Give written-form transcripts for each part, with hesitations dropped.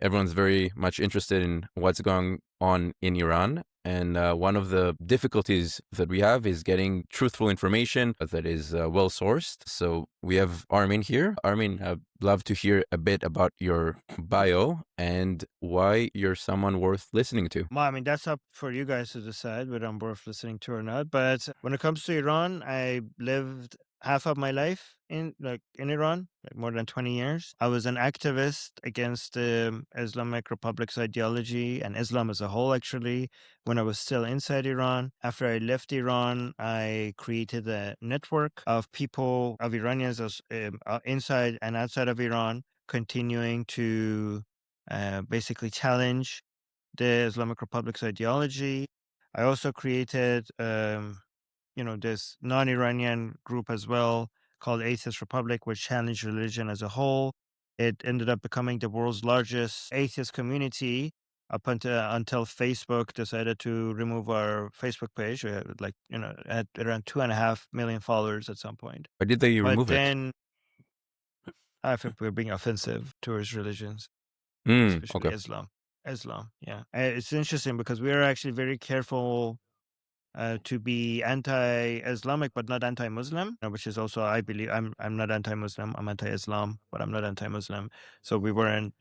everyone's very much interested in what's going on in Iran. And one of the difficulties that we have is getting truthful information that is well sourced. So we have Armin here. Armin, I'd love to hear a bit about your bio and why you're someone worth listening to. Well, I mean, that's up for you guys to decide whether I'm worth listening to or not. But when it comes to Iran, I lived half of my life in Iran, like more than 20 years. I was an activist against the Islamic Republic's ideology and Islam as a whole, actually, when I was still inside Iran. After I left Iran, I created a network of people, of Iranians inside and outside of Iran, continuing to basically challenge the Islamic Republic's ideology. I also created, this non-Iranian group as well called Atheist Republic, which challenged religion as a whole. It ended up becoming the world's largest atheist community up until Facebook decided to remove our Facebook page. We had had around 2.5 million followers at some point. Why did they But remove it? then I think we're being offensive towards religions, Okay. especially Islam, yeah. It's interesting because we are actually very careful to be anti-Islamic but not anti-Muslim, which is also, I believe, I'm not anti-Muslim. I'm anti-Islam, but I'm not anti-Muslim. So we weren't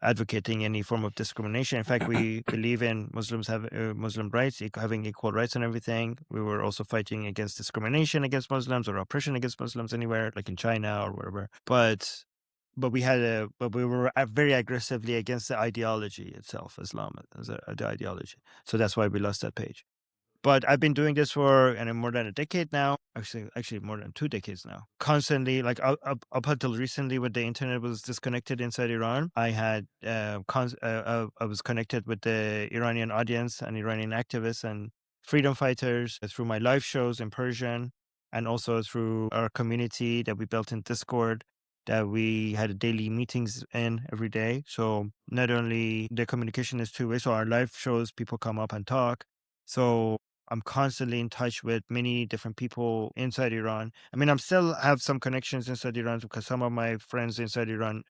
advocating any form of discrimination. In fact, we believe in Muslims have Muslim rights, having equal rights and everything. We were also fighting against discrimination against Muslims or oppression against Muslims anywhere, like in China or wherever. But we were very aggressively against the ideology itself, Islam as the ideology. So that's why we lost that page. But I've been doing this for more than a decade now. Actually, more than 2 decades now. Constantly, like up until recently, when the internet was disconnected inside Iran, I had I was connected with the Iranian audience and Iranian activists and freedom fighters through my live shows in Persian, and also through our community that we built in Discord, that we had daily meetings in every day. So not only the communication is two-way, so our live shows, people come up and talk. So I'm constantly in touch with many different people inside Iran. I mean, I'm still have some connections inside Iran because some of my friends inside Iran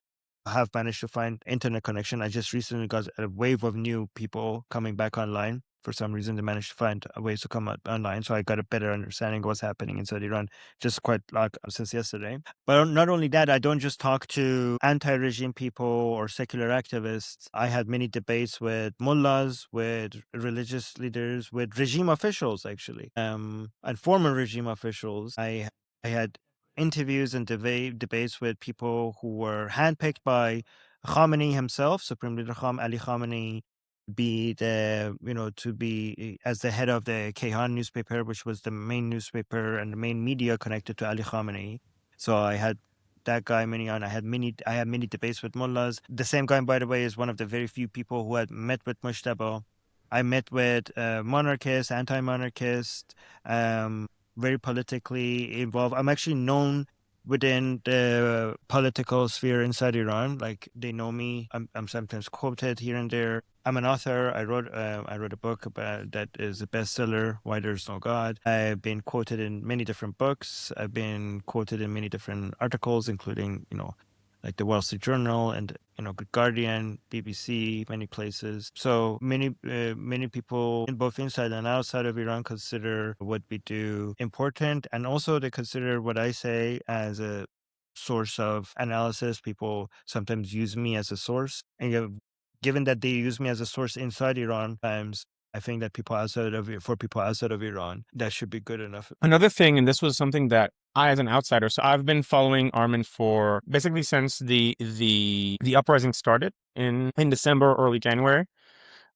have managed to find internet connection. I just recently got a wave of new people coming back online. For some reason, they managed to find ways to come online. So I got a better understanding of what's happening inside Iran just quite like since yesterday. But not only that, I don't just talk to anti-regime people or secular activists. I had many debates with mullahs, with religious leaders, with regime officials, actually, and former regime officials. I had interviews and debates with people who were handpicked by Khamenei himself, Supreme Leader Ali Khamenei, to be as the head of the Kayhan newspaper, which was the main newspaper and the main media connected to Ali Khamenei. So I had that guy I had many debates with mullahs. The same guy, by the way, is one of the very few people who had met with Mujtaba. I met with monarchists, anti-monarchists, very politically involved. I'm actually known within the political sphere inside Iran. Like, they know me. I'm sometimes quoted here and there. I'm an author. I wrote a book about that is a bestseller, Why There's No God. I've been quoted in many different books. I've been quoted in many different articles, including, like the Wall Street Journal and, Good Guardian, BBC, many places. So many people in both inside and outside of Iran consider what we do important. And also they consider what I say as a source of analysis. People sometimes use me as a source. And given that they use me as a source inside Iran, times I think that people outside of Iran, that should be good enough. Another thing, and this was something that I, as an outsider, so I've been following Armin for basically since the uprising started in December, early January.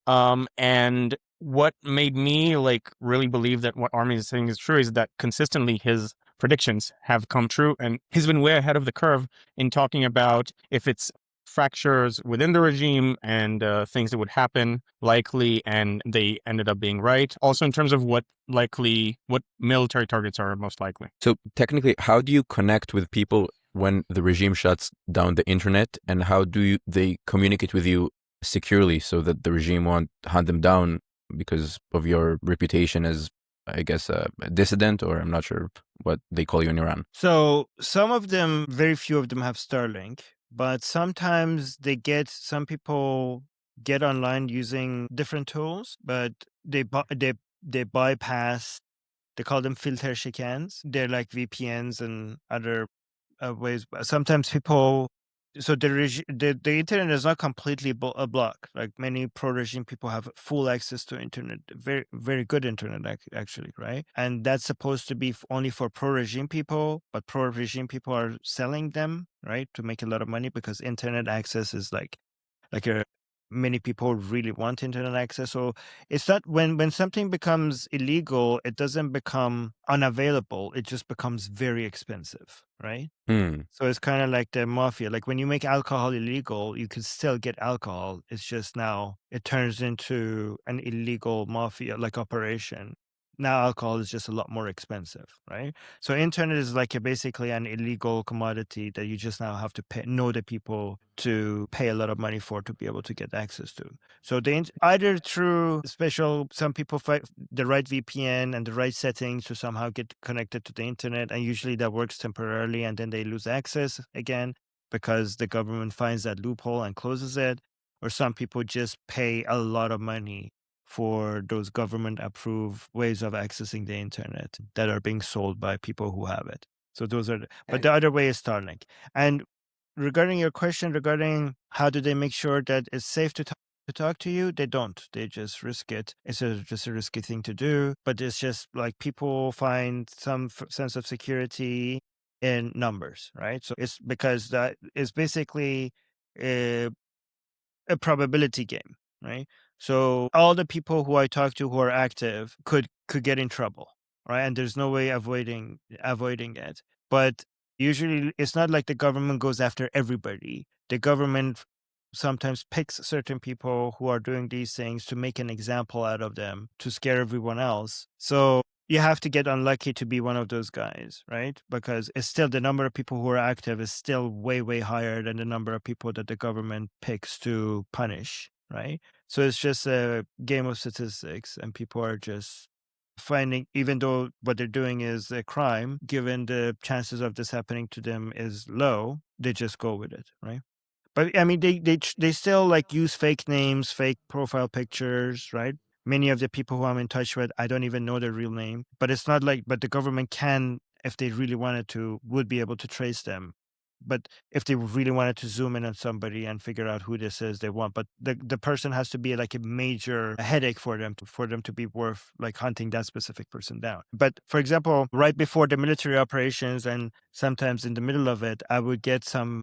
And what made me really believe that what Armin is saying is true is that consistently his predictions have come true, and he's been way ahead of the curve in talking about if it's fractures within the regime and things that would happen likely, and they ended up being right. Also in terms of what military targets are most likely. So technically, how do you connect with people when the regime shuts down the internet, and how do they communicate with you securely so that the regime won't hunt them down because of your reputation as, I guess, a dissident, or I'm not sure what they call you in Iran? So some of them, very few of them have Starlink. but sometimes some people get online using different tools, but they bypass. They call them filter chicans. They're like VPNs and other ways. Sometimes people, so the internet is not completely a block. Like many pro-regime people have full access to internet, very, very good internet actually, right? And that's supposed to be only for pro-regime people, but pro-regime people are selling them, right, to make a lot of money because internet access is like many people really want internet access. So it's not when something becomes illegal, it doesn't become unavailable. It just becomes very expensive, right? Hmm. So it's kind of like the mafia. Like when you make alcohol illegal, you can still get alcohol. It's just now it turns into an illegal mafia like operation. Now alcohol is just a lot more expensive, right? So internet is like basically an illegal commodity that you just now have to know the people to pay a lot of money for to be able to get access to. So either through some people find the right VPN and the right settings to somehow get connected to the internet, and usually that works temporarily, and then they lose access again because the government finds that loophole and closes it. Or some people just pay a lot of money for those government-approved ways of accessing the internet that are being sold by people who have it. So those are, but the other way is Starlink. And regarding your question regarding how do they make sure that it's safe to talk to you, they don't. They just risk it. It's just a risky thing to do, but it's just like people find some sense of security in numbers, right? So it's because that is basically a probability game, right? So all the people who I talk to who are active could get in trouble, right? And there's no way avoiding it. But usually it's not like the government goes after everybody. The government sometimes picks certain people who are doing these things to make an example out of them to scare everyone else. So you have to get unlucky to be one of those guys, right? Because it's still the number of people who are active is still way, way higher than the number of people that the government picks to punish, right? So it's just a game of statistics, and people are just finding, even though what they're doing is a crime, given the chances of this happening to them is low, they just go with it, right? But I mean, they still like use fake names, fake profile pictures, right? Many of the people who I'm in touch with, I don't even know their real name. But it's not like, but the government can, if they really wanted to, would be able to trace them. But if they really wanted to zoom in on somebody and figure out who this is, they want. But the person has to be like a major headache for them to be worth like hunting that specific person down. But for example, right before the military operations and sometimes in the middle of it, I would get some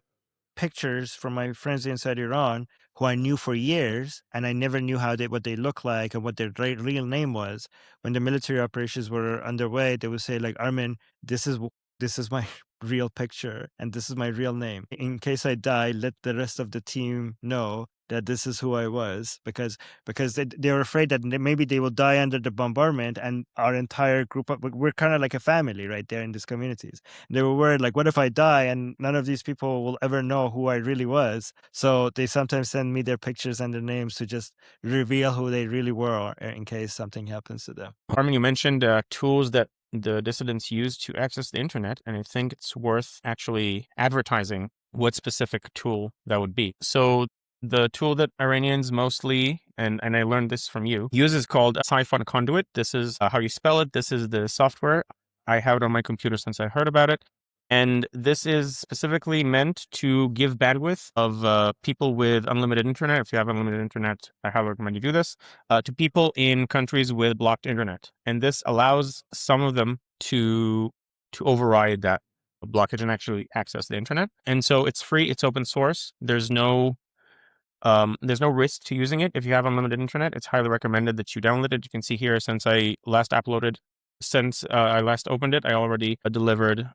pictures from my friends inside Iran who I knew for years, and I never knew what they look like and what their real name was. When the military operations were underway, they would say like, Armin, this is my real picture and this is my real name. In case I die, let the rest of the team know that this is who I was, because they were afraid that maybe they will die under the bombardment, and our entire group we're kind of like a family right there in these communities. They were worried, like, what if I die and none of these people will ever know who I really was? So they sometimes send me their pictures and their names to just reveal who they really were in case something happens to them. Armin, you mentioned tools that the dissidents use to access the internet, and I think it's worth actually advertising what specific tool that would be. So the tool that Iranians mostly, and I learned this from you, use is called Siphon Conduit. This is how you spell it. This is the software. I have it on my computer since I heard about it. And this is specifically meant to give bandwidth of people with unlimited internet. If you have unlimited internet, I highly recommend you do this, to people in countries with blocked internet. And this allows some of them to override that blockage and actually access the internet. And so it's free, it's open source. There's no risk to using it. If you have unlimited internet, it's highly recommended that you download it. You can see here, since I last opened it, I already delivered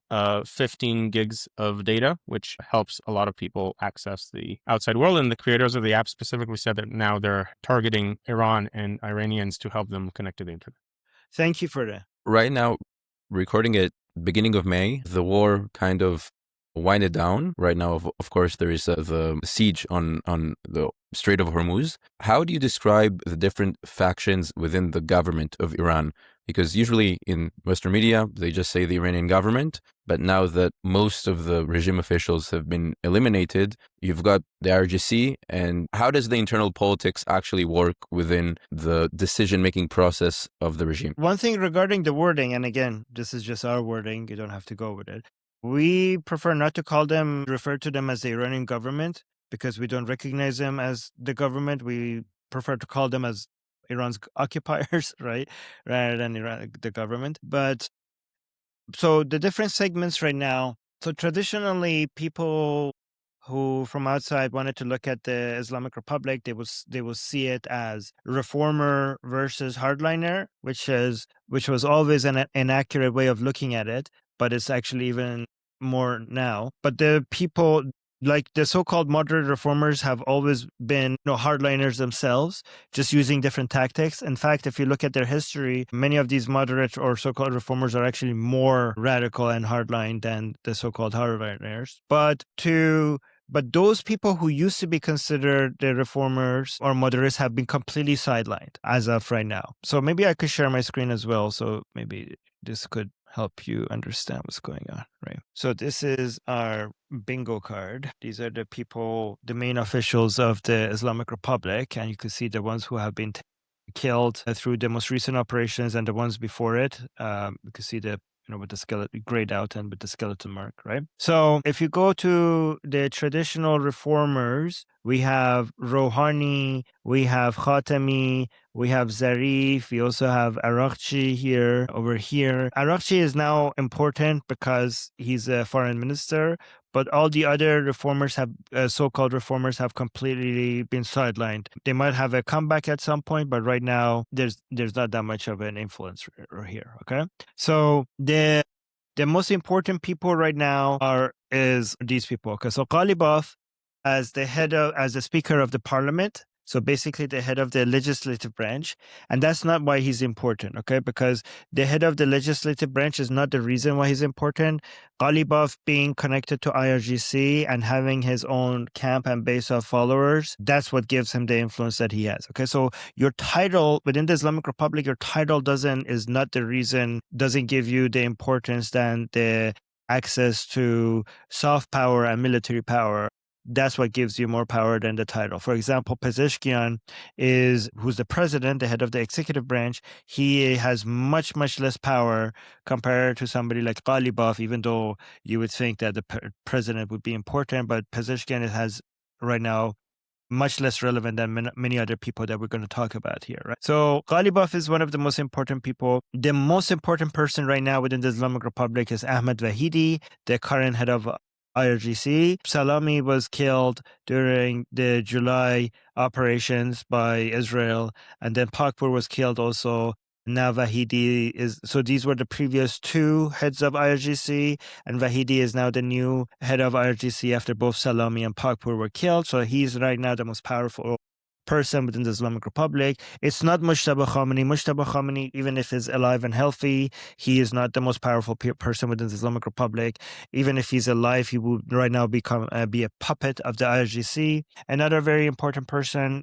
15 gigs of data, which helps a lot of people access the outside world. And the creators of the app specifically said that now they're targeting Iran and Iranians to help them connect to the internet. Thank you for that. Right now, recording it beginning of May, the war kind of winded down. Right now, of course, there is the siege on the Strait of Hormuz. How do you describe the different factions within the government of Iran? Because usually in Western media, they just say the Iranian government. But now that most of the regime officials have been eliminated, you've got the IRGC. And how does the internal politics actually work within the decision-making process of the regime? One thing regarding the wording, and again, this is just our wording, you don't have to go with it. We prefer not to refer to them as the Iranian government, because we don't recognize them as the government. We prefer to call them as Iran's occupiers, right? Rather than the government. But so the different segments right now, so traditionally people who from outside wanted to look at the Islamic Republic, they will see it as reformer versus hardliner, which was always an inaccurate way of looking at it, but it's actually even more now. But the people like the so-called moderate reformers have always been hardliners themselves, just using different tactics. In fact, if you look at their history, many of these moderate or so-called reformers are actually more radical and hardline than the so-called hardliners. But those people who used to be considered the reformers or moderates have been completely sidelined as of right now. So maybe I could share my screen as well. So maybe this could help you understand what's going on, right? So this is our bingo card. These are the people, the main officials of the Islamic Republic, and you can see the ones who have been killed through the most recent operations and the ones before it. You can see the with the skeleton grayed out and with the skeleton mark, right? So if you go to the traditional reformers, we have Rouhani, we have Khatami, we have Zarif, we also have Araghchi here, over here. Araghchi is now important because he's a foreign minister, but all the other reformers so-called reformers have completely been sidelined. They might have a comeback at some point, but right now there's not that much of an influence here, okay? So the most important people right now is these people. Okay, so Ghalibaf as the speaker of the parliament, so basically the head of the legislative branch, and that's not why he's important, okay? Because the head of the legislative branch is not the reason why he's important. Ghalibaf being connected to IRGC and having his own camp and base of followers, that's what gives him the influence that he has, okay? So your title within the Islamic Republic, your title doesn't give you the importance than the access to soft power and military power. That's what gives you more power than the title. For example, Pezeshkian who's the president, the head of the executive branch. He has much, much less power compared to somebody like Ghalibaf, even though you would think that the president would be important. But Pezeshkian has right now much less relevant than many other people that we're going to talk about here, right? So Ghalibaf is one of the most important people. The most important person right now within the Islamic Republic is Ahmed Vahidi, the current head of IRGC. Salami was killed during the July operations by Israel, and then Pakpur was killed also. Now Vahidi so these were the previous two heads of IRGC, and Vahidi is now the new head of IRGC after both Salami and Pakpur were killed. So he's right now the most powerful person within the Islamic Republic. It's not Mujtaba Khamenei. Mujtaba Khamenei, even if he's alive and healthy, he is not the most powerful person within the Islamic Republic. Even if he's alive, he would right now be a puppet of the IRGC. Another very important person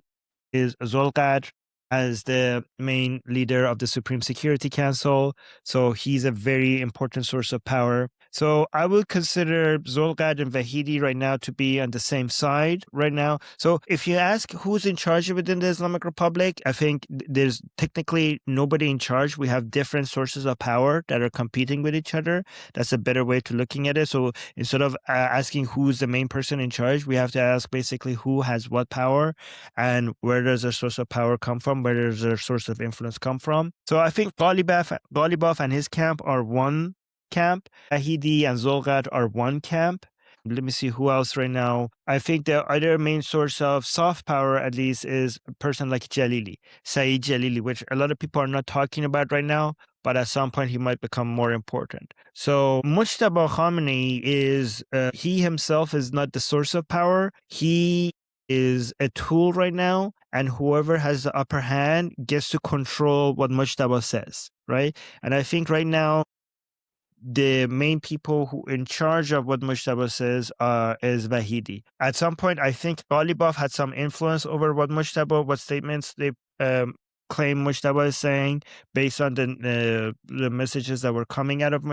is Zolqadr as the main leader of the Supreme Security Council. So he's a very important source of power. So I would consider Zolqadr and Vahidi right now to be on the same side right now. So if you ask who's in charge within the Islamic Republic, I think there's technically nobody in charge. We have different sources of power that are competing with each other. That's a better way to looking at it. So instead of asking who's the main person in charge, we have to ask basically who has what power and where does their source of power come from, where does their source of influence come from. So I think Ghalibaf and his camp are one camp. Vahidi and Zolqadr are one camp. Let me see who else right now. I think the other main source of soft power, at least, is a person like Saeed Jalili, which a lot of people are not talking about right now, but at some point he might become more important. So Mujtaba Khamenei he himself is not the source of power. He is a tool right now, and whoever has the upper hand gets to control what Mujtaba says, right? And I think right now, the main people who in charge of what Mujtaba says is Vahidi. At some point, I think Ghalibaf had some influence over what statements they claim Mujtaba is saying based on the messages that were coming out of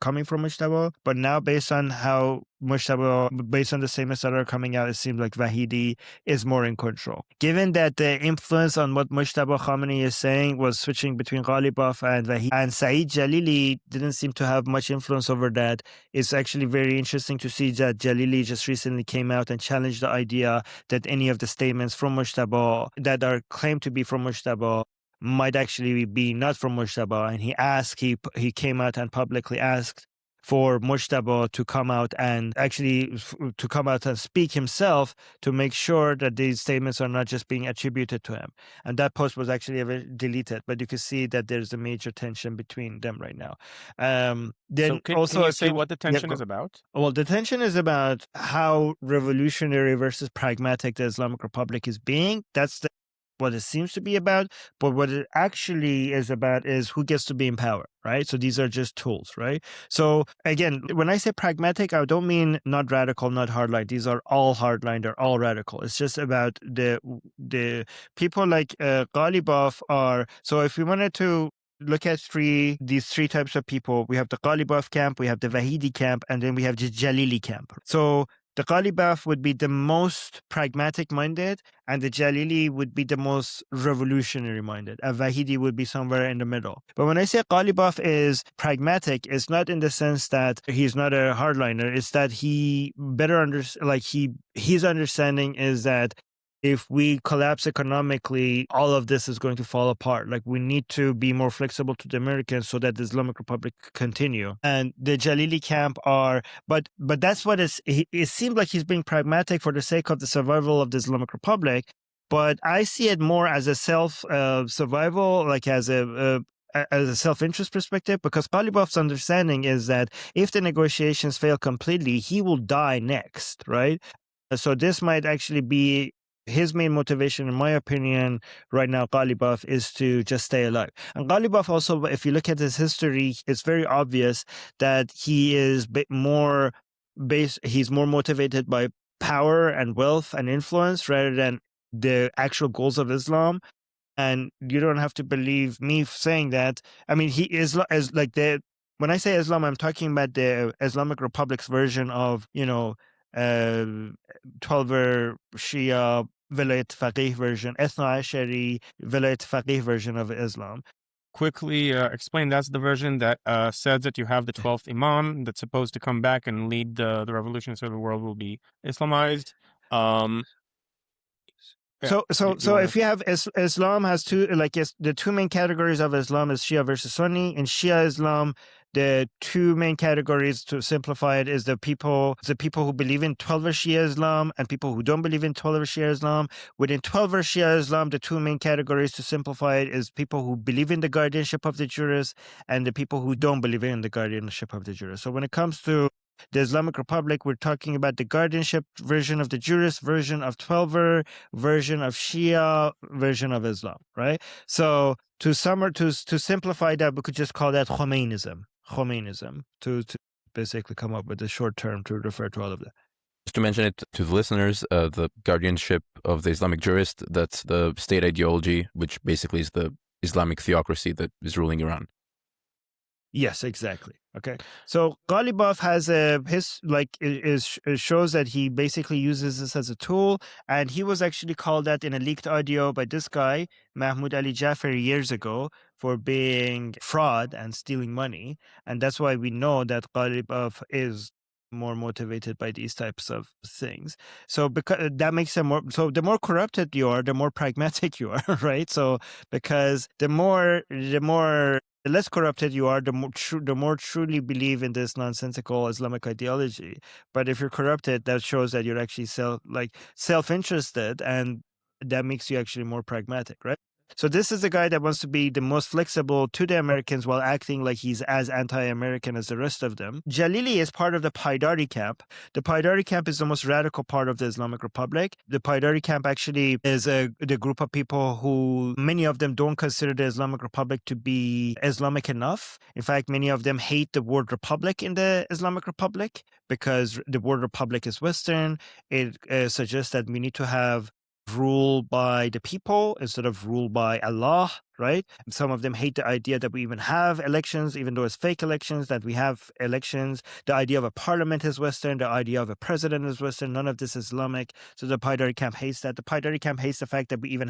coming from Mujtaba. But now, based on how based on the statements that are coming out, it seems like Vahidi is more in control. Given that the influence on what Mujtaba Khamenei is saying was switching between Ghalibaf and Vahidi, and Saeed Jalili didn't seem to have much influence over that, it's actually very interesting to see that Jalili just recently came out and challenged the idea that any of the statements from Mujtaba that are claimed to be from Mujtaba might actually be not from Mujtaba. And he came out and publicly asked for Mujtaba to come out and speak himself to make sure that these statements are not just being attributed to him. And that post was actually deleted, but you can see that there's a major tension between them right now. Then So can you say what the tension is about? Well, the tension is about how revolutionary versus pragmatic the Islamic Republic is being. That's what it seems to be about. But what it actually is about is who gets to be in power, right? So these are just tools, right? So again, when I say pragmatic, I don't mean not radical, not hardline. These are all hardline. They're all radical. It's just about the people like Ghalibaf are. So if we wanted to look at these three types of people, we have the Ghalibaf camp, we have the Vahidi camp, and then we have the Jalili camp. So the Ghalibaf would be the most pragmatic minded, and the Jalili would be the most revolutionary minded. And Vahidi would be somewhere in the middle. But when I say Ghalibaf is pragmatic, it's not in the sense that he's not a hardliner. It's that he better his understanding is that if we collapse economically, all of this is going to fall apart. Like, we need to be more flexible to the Americans so that the Islamic Republic continue. And the Jalili camp but that's what it seems like he's being pragmatic for the sake of the survival of the Islamic Republic. But I see it more as a self-survival, like as a self-interest perspective, because Ghalibaf's understanding is that if the negotiations fail completely, he will die next, right? So this might actually be his main motivation, in my opinion, right now, Ghalibaf, is to just stay alive. And Ghalibaf also, if you look at his history, it's very obvious that he is he's more motivated by power and wealth and influence rather than the actual goals of Islam. And you don't have to believe me saying that. I mean, he is like when I say Islam, I'm talking about the Islamic Republic's version of, 12er Shia Vilayat Faqih version, Ethna Ashari Vilayat Faqih version of Islam. Quickly explain, that's the version that says that you have the 12th Imam that's supposed to come back and lead the revolution so the world will be Islamized. So if you have Islam has the two main categories of Islam is Shia versus Sunni. In Shia Islam, the two main categories, to simplify it, is the people who believe in 12er Shia Islam and people who don't believe in 12er Shia Islam. Within 12er Shia Islam, the two main categories, to simplify it, is people who believe in the guardianship of the jurist and the people who don't believe in the guardianship of the jurist. So when it comes to the Islamic Republic, we're talking about the guardianship version of the jurist, version of 12er, version of Shia, version of Islam, right? So to simplify that, we could just call that Khomeinism, to basically come up with a short term to refer to all of that. Just to mention it to the listeners, the guardianship of the Islamic jurist, that's the state ideology, which basically is the Islamic theocracy that is ruling Iran. Yes, exactly. Okay. So Ghalibaf has it shows that he basically uses this as a tool, and he was actually called out in a leaked audio by this guy, Mahmoud Ali Jafari, years ago for being fraud and stealing money. And that's why we know that Ghalibaf is more motivated by these types of things. So because that makes them more, so the more corrupted you are, the more pragmatic you are, right? So because the less corrupted you are, the more truly believe in this nonsensical Islamic ideology. But if you're corrupted, that shows that you're actually self-interested, and that makes you actually more pragmatic, right? So this is the guy that wants to be the most flexible to the Americans while acting like he's as anti-American as the rest of them. Jalili is part of the Paidari camp. The Paidari camp is the most radical part of the Islamic Republic. The Paidari camp actually is the group of people who, many of them don't consider the Islamic Republic to be Islamic enough. In fact, many of them hate the word republic in the Islamic Republic because the word republic is Western. It suggests that we need to have rule by the people instead of rule by Allah, right? Some of them hate the idea that we even have elections, even though it's fake elections, that we have elections. The idea of a parliament is Western. The idea of a president is Western. None of this is Islamic. So the Paidari camp hates that. The Paidari camp hates the fact that we even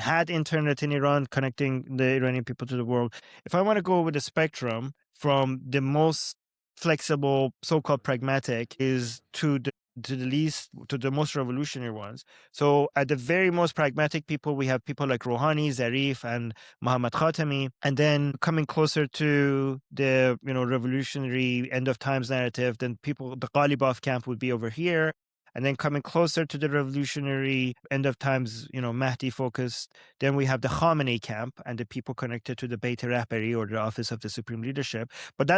had internet in Iran connecting the Iranian people to the world. If I want to go with the spectrum from the most flexible, so-called pragmatic, is to the most revolutionary ones. So at the very most pragmatic people, we have people like Rouhani, Zarif, and Muhammad Khatami. And then coming closer to the revolutionary end of times narrative, then people, the Ghalibaf camp would be over here. And then coming closer to the revolutionary end of times, Mahdi focused, then we have the Khamenei camp and the people connected to the Beit Rahbari, or the office of the supreme leadership. But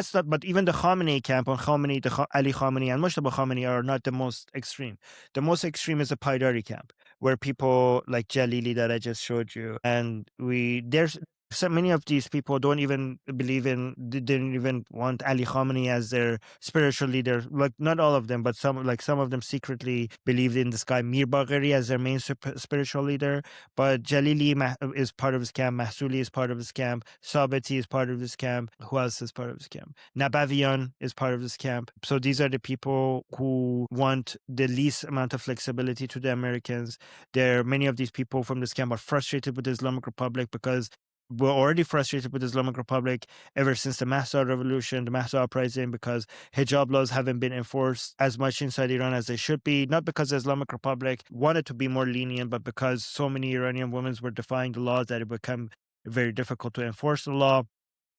even the Khamenei camp, on Khamenei, Ali Khamenei and Mujtaba Khamenei are not the most extreme. The most extreme is the Paidari camp, where people like Jalili that I just showed you, and there's so many of these people don't even didn't even want Ali Khamenei as their spiritual leader. Like, not all of them, but some of them secretly believed in this guy Mir Bagheri as their main spiritual leader. But Jalili is part of his camp. Mahsouli is part of his camp. Sabiti is part of his camp. Who else is part of his camp? Nabavian is part of his camp. So these are the people who want the least amount of flexibility to the Americans. Many of these people from this camp are frustrated with the Islamic Republic because we're already frustrated with the Islamic Republic ever since the Mahsa revolution, the Mahsa uprising, because hijab laws haven't been enforced as much inside Iran as they should be. Not because the Islamic Republic wanted to be more lenient, but because so many Iranian women were defying the laws that it became very difficult to enforce the law.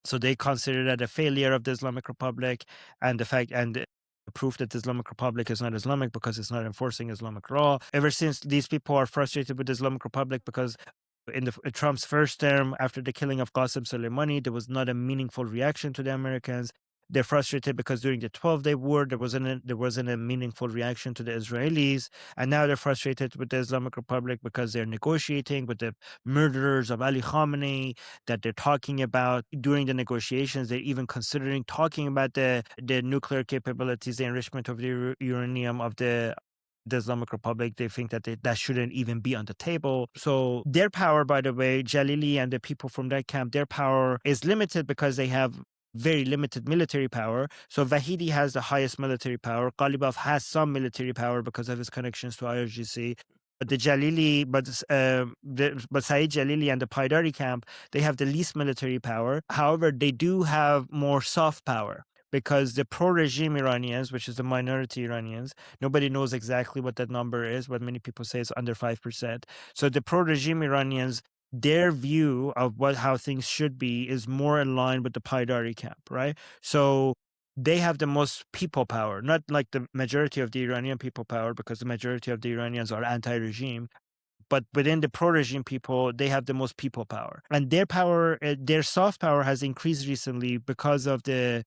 So they consider that a failure of the Islamic Republic, and the proof that the Islamic Republic is not Islamic because it's not enforcing Islamic law. Ever since, these people are frustrated with the Islamic Republic because in Trump's first term, after the killing of Qasem Soleimani, there was not a meaningful reaction to the Americans. They're frustrated because during the 12-day war, there wasn't a meaningful reaction to the Israelis. And now they're frustrated with the Islamic Republic because they're negotiating with the murderers of Ali Khamenei that they're talking about. During the negotiations, they're even considering talking about the nuclear capabilities, the enrichment of the uranium of the Islamic Republic. They think that that shouldn't even be on the table. So their power, by the way, Jalili and the people from that camp, their power is limited because they have very limited military power. So Vahidi has the highest military power. Ghalibaf has some military power because of his connections to IRGC. But but Saeed Jalili and the Paidari camp, they have the least military power. However, they do have more soft power, because the pro-regime Iranians, which is the minority Iranians, nobody knows exactly what that number is, but many people say it's under 5%. So the pro-regime Iranians, their view of how things should be is more in line with the Paidari camp, right? So they have the most people power, not like the majority of the Iranian people power, because the majority of the Iranians are anti-regime. But within the pro-regime people, they have the most people power. And their power, their soft power has increased recently because of the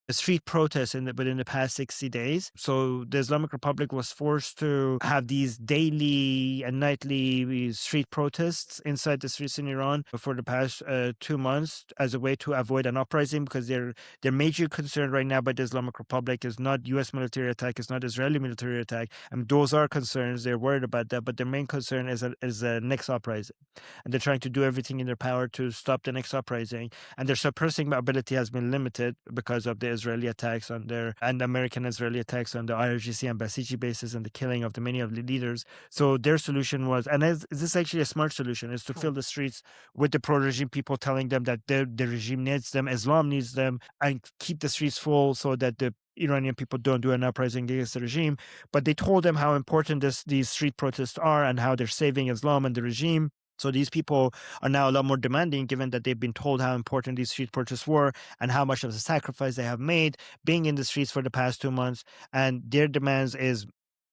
street protests within the past 60 days. So the Islamic Republic was forced to have these daily and nightly street protests inside the streets in Iran for the past 2 months as a way to avoid an uprising, because their major concern right now by the Islamic Republic is not U.S. military attack, it's not Israeli military attack. I mean, those are concerns. They're worried about that, but their main concern is a next uprising. And they're trying to do everything in their power to stop the next uprising. And their suppressing ability has been limited because of the Israeli attacks and American Israeli attacks on the IRGC and Basiji bases and the killing of many of the leaders. So their solution was, and this is actually a smart solution, is to fill the streets with the pro-regime people, telling them that the regime needs them, Islam needs them, and keep the streets full so that the Iranian people don't do an uprising against the regime. But they told them how important these street protests are and how they're saving Islam and the regime. So these people are now a lot more demanding, given that they've been told how important these street protests were and how much of a sacrifice they have made being in the streets for the past 2 months. And their demands is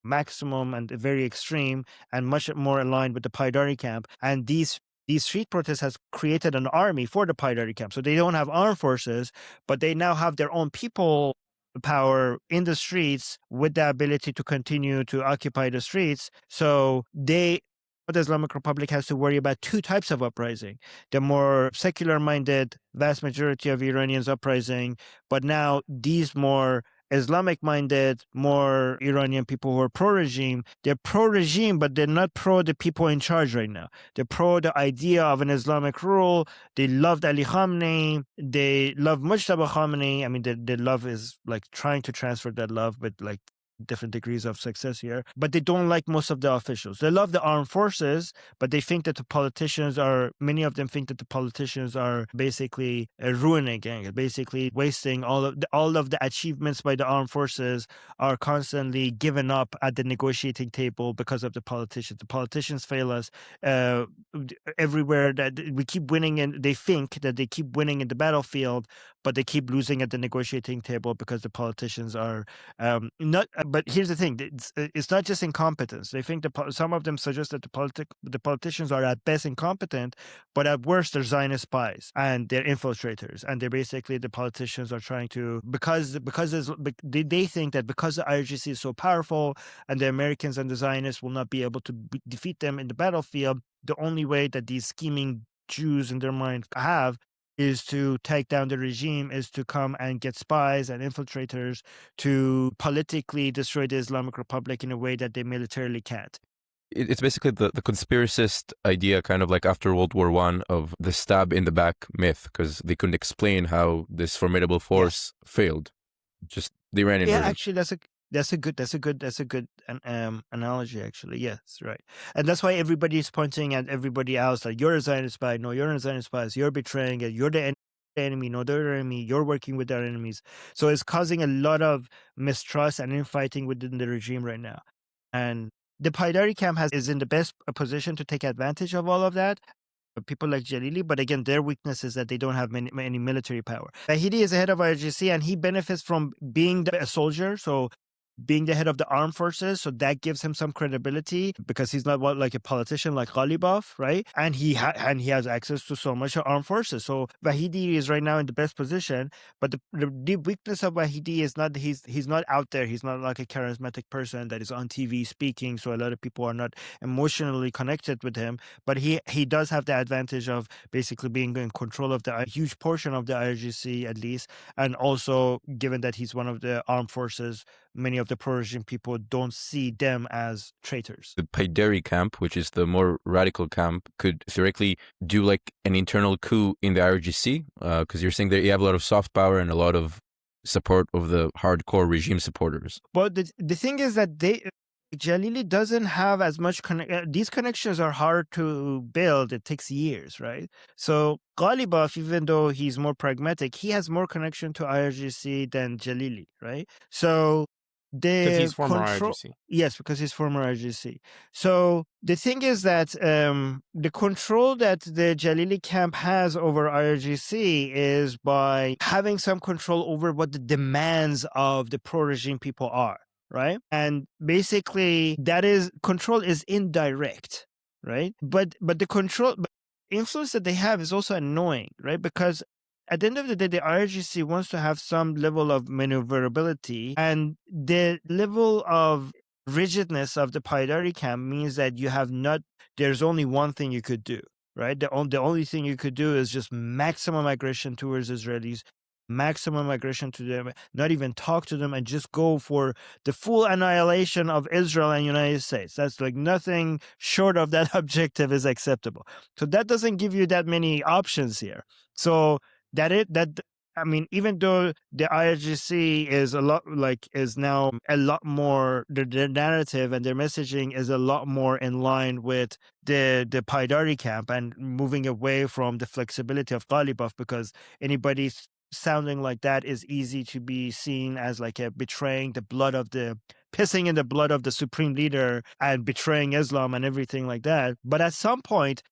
maximum and very extreme and much more aligned with the Paidari camp. And these these street protests has created an army for the Paidari camp. So they don't have armed forces, but they now have their own people power in the streets with the ability to continue to occupy the streets. So the Islamic Republic has to worry about two types of uprising. The more secular-minded, vast majority of Iranians uprising, but now these more Islamic-minded, more Iranian people who are pro-regime, they're pro-regime, but they're not pro the people in charge right now. They're pro the idea of an Islamic rule. They loved Ali Khamenei. They love Mujtaba Khamenei. I mean, their love is like trying to transfer that love, but like different degrees of success here. But they don't like most of the officials. They love the armed forces, but they think that the politicians are, many of them think that the politicians are basically ruining it, basically wasting all of the achievements by the armed forces are constantly given up at the negotiating table because of the politicians. The politicians fail us everywhere, that we keep winning, and they think that they keep winning in the battlefield, but they keep losing at the negotiating table because the politicians are not. But here's the thing: it's not just incompetence. They think some of them suggest that the politicians are at best incompetent, but at worst they're Zionist spies and they're infiltrators, and they're basically, the politicians are trying to, because they think that because the IRGC is so powerful and the Americans and the Zionists will not be able to defeat them in the battlefield, the only way that these scheming Jews in their mind have is to take down the regime, is to come and get spies and infiltrators to politically destroy the Islamic Republic in a way that they militarily can't. It's basically the conspiracist idea, kind of like after World War I, of the stab in the back myth, because they couldn't explain how this formidable force failed. Just the Iranian version. Actually, that's a good analogy, actually. Yes, right. And that's why everybody's pointing at everybody else, like, you're a Zionist spy. No, you're a Zionist spy. You're betraying it. You're the enemy. No, they're the enemy. You're working with their enemies. So it's causing a lot of mistrust and infighting within the regime right now. And the Paidari camp is in the best position to take advantage of all of that. People like Jalili, but again, their weakness is that they don't have many military power. Vahidi is the head of IRGC, and he benefits from being a soldier, so being the head of the armed forces, so that gives him some credibility because he's not like a politician like Ghalibaf, right? And he has access to so much armed forces. So Vahidi is right now in the best position, but the weakness of Vahidi is not he's not out there. He's not like a charismatic person that is on TV speaking, so a lot of people are not emotionally connected with him. But he does have the advantage of basically being in control of a huge portion of the IRGC at least, and also given that he's one of the armed forces, many of the pro-regime people don't see them as traitors. The Paidari camp, which is the more radical camp, could theoretically do like an internal coup in the IRGC, because you're saying that you have a lot of soft power and a lot of support of the hardcore regime supporters. But the thing is that Jalili doesn't have as much these connections are hard to build. It takes years, right? So Ghalibaf, even though he's more pragmatic, he has more connection to IRGC than Jalili, right? So because he's former IRGC. Yes, because he's former IRGC. So the thing is that the control that the Jalili camp has over IRGC is by having some control over what the demands of the pro-regime people are, right? And basically control is indirect, right? But the influence that they have is also annoying, right? Because at the end of the day, the IRGC wants to have some level of maneuverability, and the level of rigidness of the Paidari camp means that there's only one thing you could do, right? The only thing you could do is just maximum aggression towards Israelis, maximum aggression to them, not even talk to them, and just go for the full annihilation of Israel and United States. That's like nothing short of that objective is acceptable. So that doesn't give you that many options here. So even though the IRGC is now a lot more, their narrative and their messaging is a lot more in line with the Paidari camp and moving away from the flexibility of Ghalibaf, because anybody sounding like that is easy to be seen as like a pissing in the blood of the supreme leader and betraying Islam and everything like that. But at some point,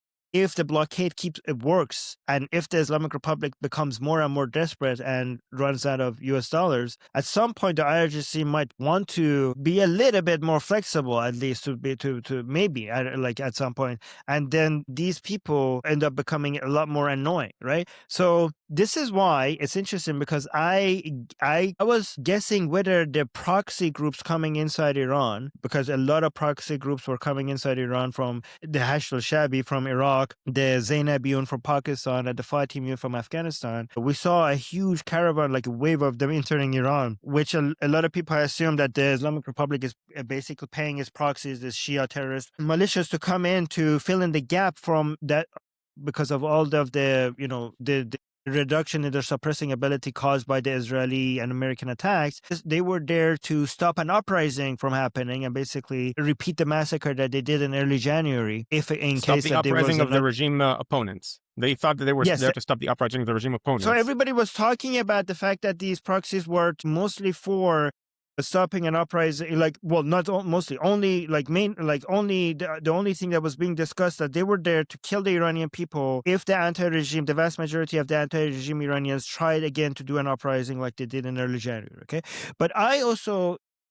if the blockade works, and if the Islamic Republic becomes more and more desperate and runs out of US dollars, at some point the IRGC might want to be a little bit more flexible, at least to maybe at some point, and then these people end up becoming a lot more annoying, right? So this is why it's interesting, because I was guessing whether the proxy groups coming inside Iran, because a lot of proxy groups were coming inside Iran from the Hashd al-Shabi from Iraq, the Zainabiyun from Pakistan, and the Fatimiyun from Afghanistan. We saw a huge caravan, like a wave of them entering Iran, which a lot of people assume that the Islamic Republic is basically paying its proxies, the Shia terrorist militias, to come in to fill in the gap from that, because of all of the reduction in their suppressing ability caused by the Israeli and American attacks. They were there to stop an uprising from happening and basically repeat the massacre that they did in early January. If in Stop case the that uprising of the regime opponents. They thought that they were there to stop the uprising of the regime opponents. So everybody was talking about the fact that these proxies were mostly for stopping an uprising, not mostly, only the only thing that was being discussed, that they were there to kill the Iranian people if the vast majority of the anti-regime Iranians tried again to do an uprising like they did in early January. Okay, but I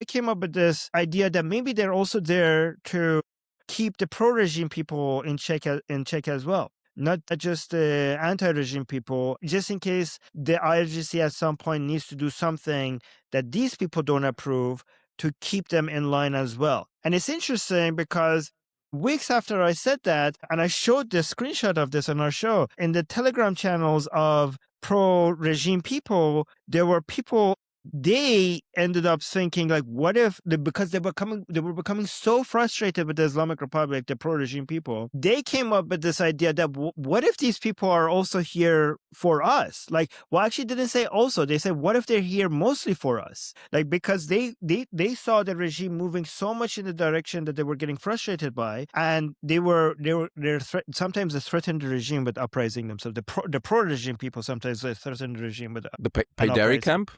came up with this idea that maybe they're also there to keep the pro-regime people in check as well. Not just the anti-regime people, just in case the IRGC at some point needs to do something that these people don't approve, to keep them in line as well. And it's interesting because weeks after I said that, and I showed the screenshot of this on our show, in the Telegram channels of pro-regime people, there were people, they ended up thinking, like, what if, because they were becoming so frustrated with the Islamic Republic, the pro-regime people, they came up with this idea that what if these people are also here for us? Like, well, actually didn't say also, they said, what if they're here mostly for us? Like, because they saw the regime moving so much in the direction that they were getting frustrated by, and sometimes they threatened the regime with uprising themselves. The pro-regime people sometimes they threatened the regime with the Paidari camp.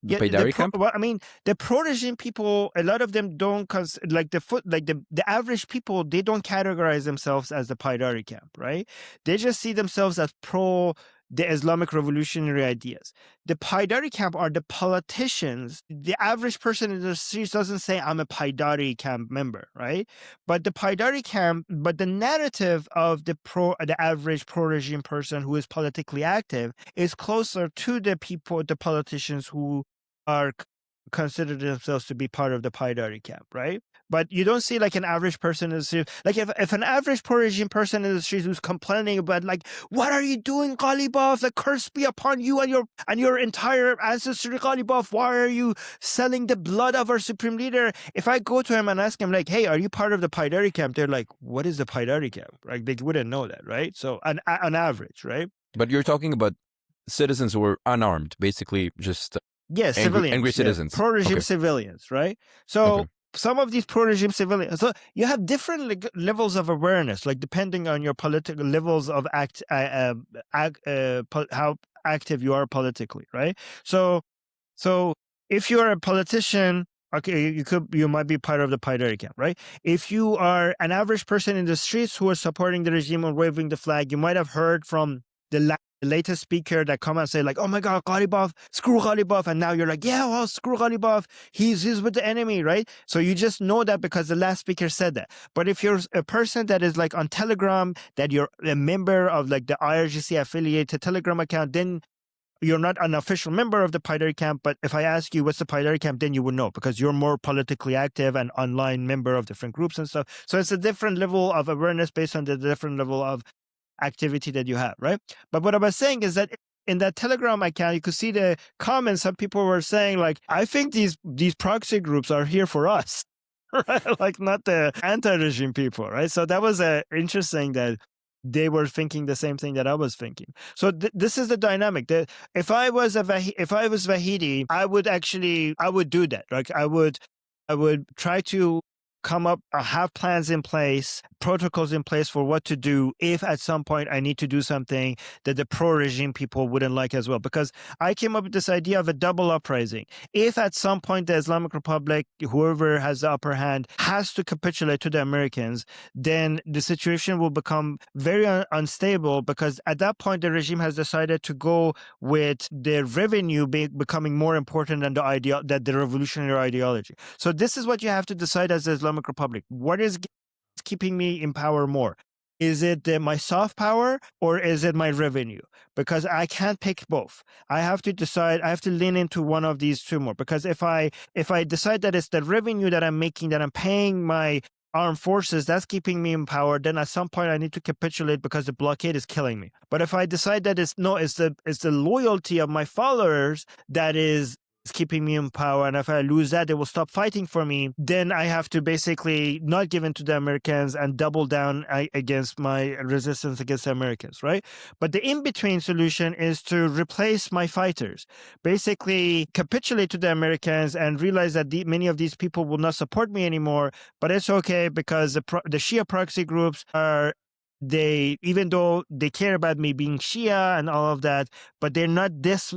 The pro-regime people, a lot of them don't, the average people, they don't categorize themselves as the Paidari camp, right? They just see themselves as pro the Islamic revolutionary ideas. The Paidari camp are the politicians. The average person in the streets doesn't say, I'm a Paidari camp member, right? But the narrative of the average pro-regime person who is politically active is closer to the politicians who are consider themselves to be part of the Paidari camp, right? But you don't see like an average person in the street. Like if an average pro-regime person in the street who's complaining about like, what are you doing, Ghalibaf? Like, curse be upon you and your entire ancestry, Ghalibaf. Why are you selling the blood of our supreme leader? If I go to him and ask him like, hey, are you part of the Paidari camp? They're like, what is the Paidari camp? Like, they wouldn't know that, right? So on average, right? But you're talking about citizens who were unarmed, basically just yes, civilians, angry citizens, pro-regime civilians, right? So some of these pro-regime civilians, so you have different levels of awareness, like depending on your political levels of how active you are politically, right? So if you're a politician, okay, you might be part of the Paidari camp, right? If you are an average person in the streets who are supporting the regime or waving the flag, you might have heard from the latest speaker that come and say like, oh my God, Ghalibaf, screw Ghalibaf. And now you're like, yeah, well, screw Ghalibaf. He's with the enemy, right? So you just know that because the last speaker said that. But if you're a person that is like on Telegram, that you're a member of like the IRGC affiliated Telegram account, then you're not an official member of the Paidari camp. But if I ask you what's the Paidari camp, then you would know because you're more politically active and online member of different groups and stuff. So it's a different level of awareness based on the different level of activity that you have, right? But what I was saying is that in that Telegram account, you could see the comments. Some people were saying like, I think these proxy groups are here for us, right? Like not the anti-regime people, right? So that was interesting that they were thinking the same thing that I was thinking. So this is the dynamic. If I was Vahidi, I would do that. Like I would try to come up, have plans in place, protocols in place for what to do if at some point I need to do something that the pro-regime people wouldn't like as well. Because I came up with this idea of a double uprising. If at some point the Islamic Republic, whoever has the upper hand, has to capitulate to the Americans, then the situation will become very unstable, because at that point the regime has decided to go with the revenue becoming more important than the revolutionary ideology. So this is what you have to decide as the Islamic Republic. What is keeping me in power more? Is it my soft power, or is it my revenue? Because I can't pick both. I have to decide. I have to lean into one of these two more. Because if I decide that it's the revenue that I'm making, that I'm paying my armed forces, that's keeping me in power, then at some point I need to capitulate because the blockade is killing me. But if I decide that it's the loyalty of my followers that is keeping me in power, and if I lose that, they will stop fighting for me, then I have to basically not give in to the Americans and double down against my resistance against the Americans, right? But the in-between solution is to replace my fighters, basically capitulate to the Americans and realize that many of these people will not support me anymore, but it's okay, because the Shia proxy groups are, even though they care about me being Shia and all of that, but they're not this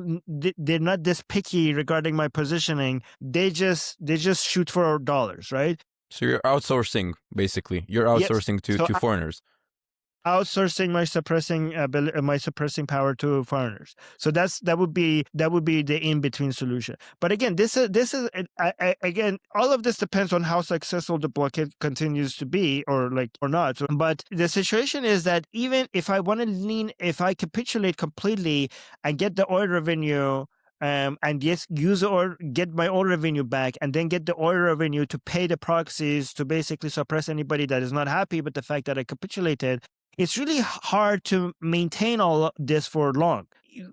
picky regarding my positioning. They just shoot for dollars, right? So you're outsourcing, basically. You're outsourcing to foreigners. Outsourcing my suppressing power to foreigners. So that would be the in between solution. But again, this is again, all of this depends on how successful the blockade continues to be, or not. But the situation is that even if I if I capitulate completely and get the oil revenue, and yes, get my oil revenue back, and then get the oil revenue to pay the proxies to basically suppress anybody that is not happy with the fact that I capitulated, it's really hard to maintain all this for long.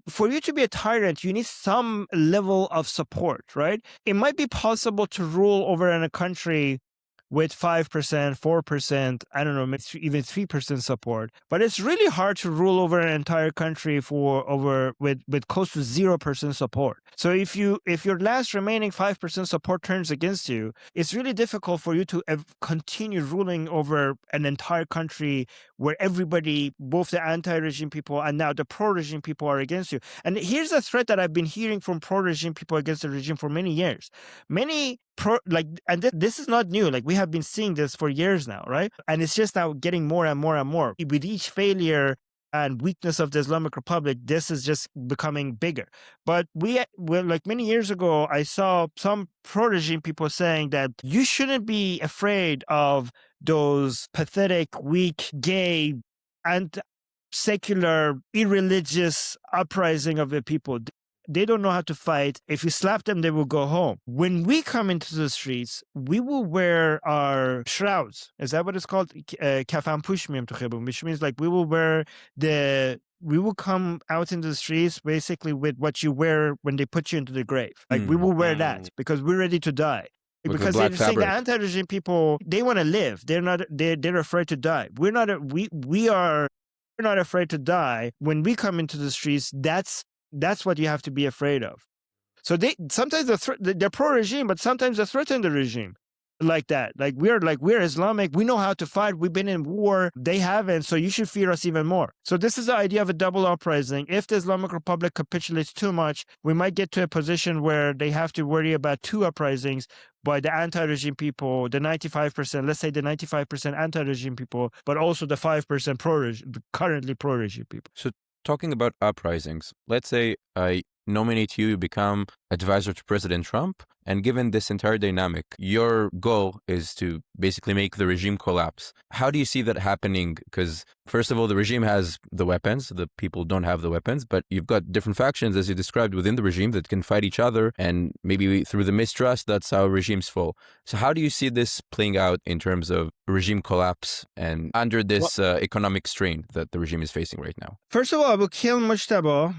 For you to be a tyrant, you need some level of support, right? It might be possible to rule over in a country with 5%, 4%, I don't know, maybe even 3% support. But it's really hard to rule over an entire country with close to 0% support. So if your last remaining 5% support turns against you, it's really difficult for you to continue ruling over an entire country where everybody, both the anti-regime people and now the pro-regime people, are against you. And here's a threat that I've been hearing from pro-regime people against the regime for many years. This is not new. We have been seeing this for years now, right? And it's just now getting more and more and more. With each failure and weakness of the Islamic Republic, this is just becoming bigger. But many years ago, I saw some pro-regime people saying that you shouldn't be afraid of those pathetic, weak, gay, and secular, irreligious uprising of the people. They don't know how to fight. If you slap them, they will go home. When we come into the streets, we will wear our shrouds. Is that what it's called? Kafan push miyam to khibum, which means we will come out into the streets basically with what you wear when they put you into the grave. We will wear that because we're ready to die. Because they're saying the anti-regime people, they want to live. They're afraid to die. We are not afraid to die. When we come into the streets, that's what you have to be afraid of. So sometimes they're pro-regime, but sometimes they threaten the regime like that. We're Islamic. We know how to fight. We've been in war. They haven't. So you should fear us even more. So this is the idea of a double uprising. If the Islamic Republic capitulates too much, we might get to a position where they have to worry about two uprisings by the anti-regime people, the 95%, let's say the 95% anti-regime people, but also the 5% currently pro-regime people. So talking about uprisings, let's say I nominate you, become advisor to President Trump, and given this entire dynamic, your goal is to basically make the regime collapse. How do you see that happening? Because first of all, the regime has the weapons, the people don't have the weapons, but you've got different factions, as you described, within the regime that can fight each other, and maybe through the mistrust, that's how regimes fall. So how do you see this playing out in terms of regime collapse and under this economic strain that the regime is facing right now? First of all, I will kill Mujtaba,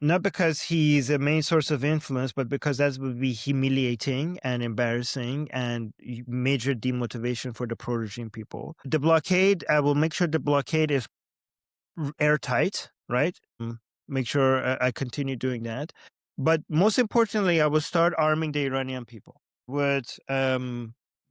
not because he's a main source of influence, but because that would be humiliating and embarrassing and major demotivation for the pro-regime people. The blockade, I will make sure the blockade is airtight, right? Make sure I continue doing that. But most importantly, I will start arming the Iranian people with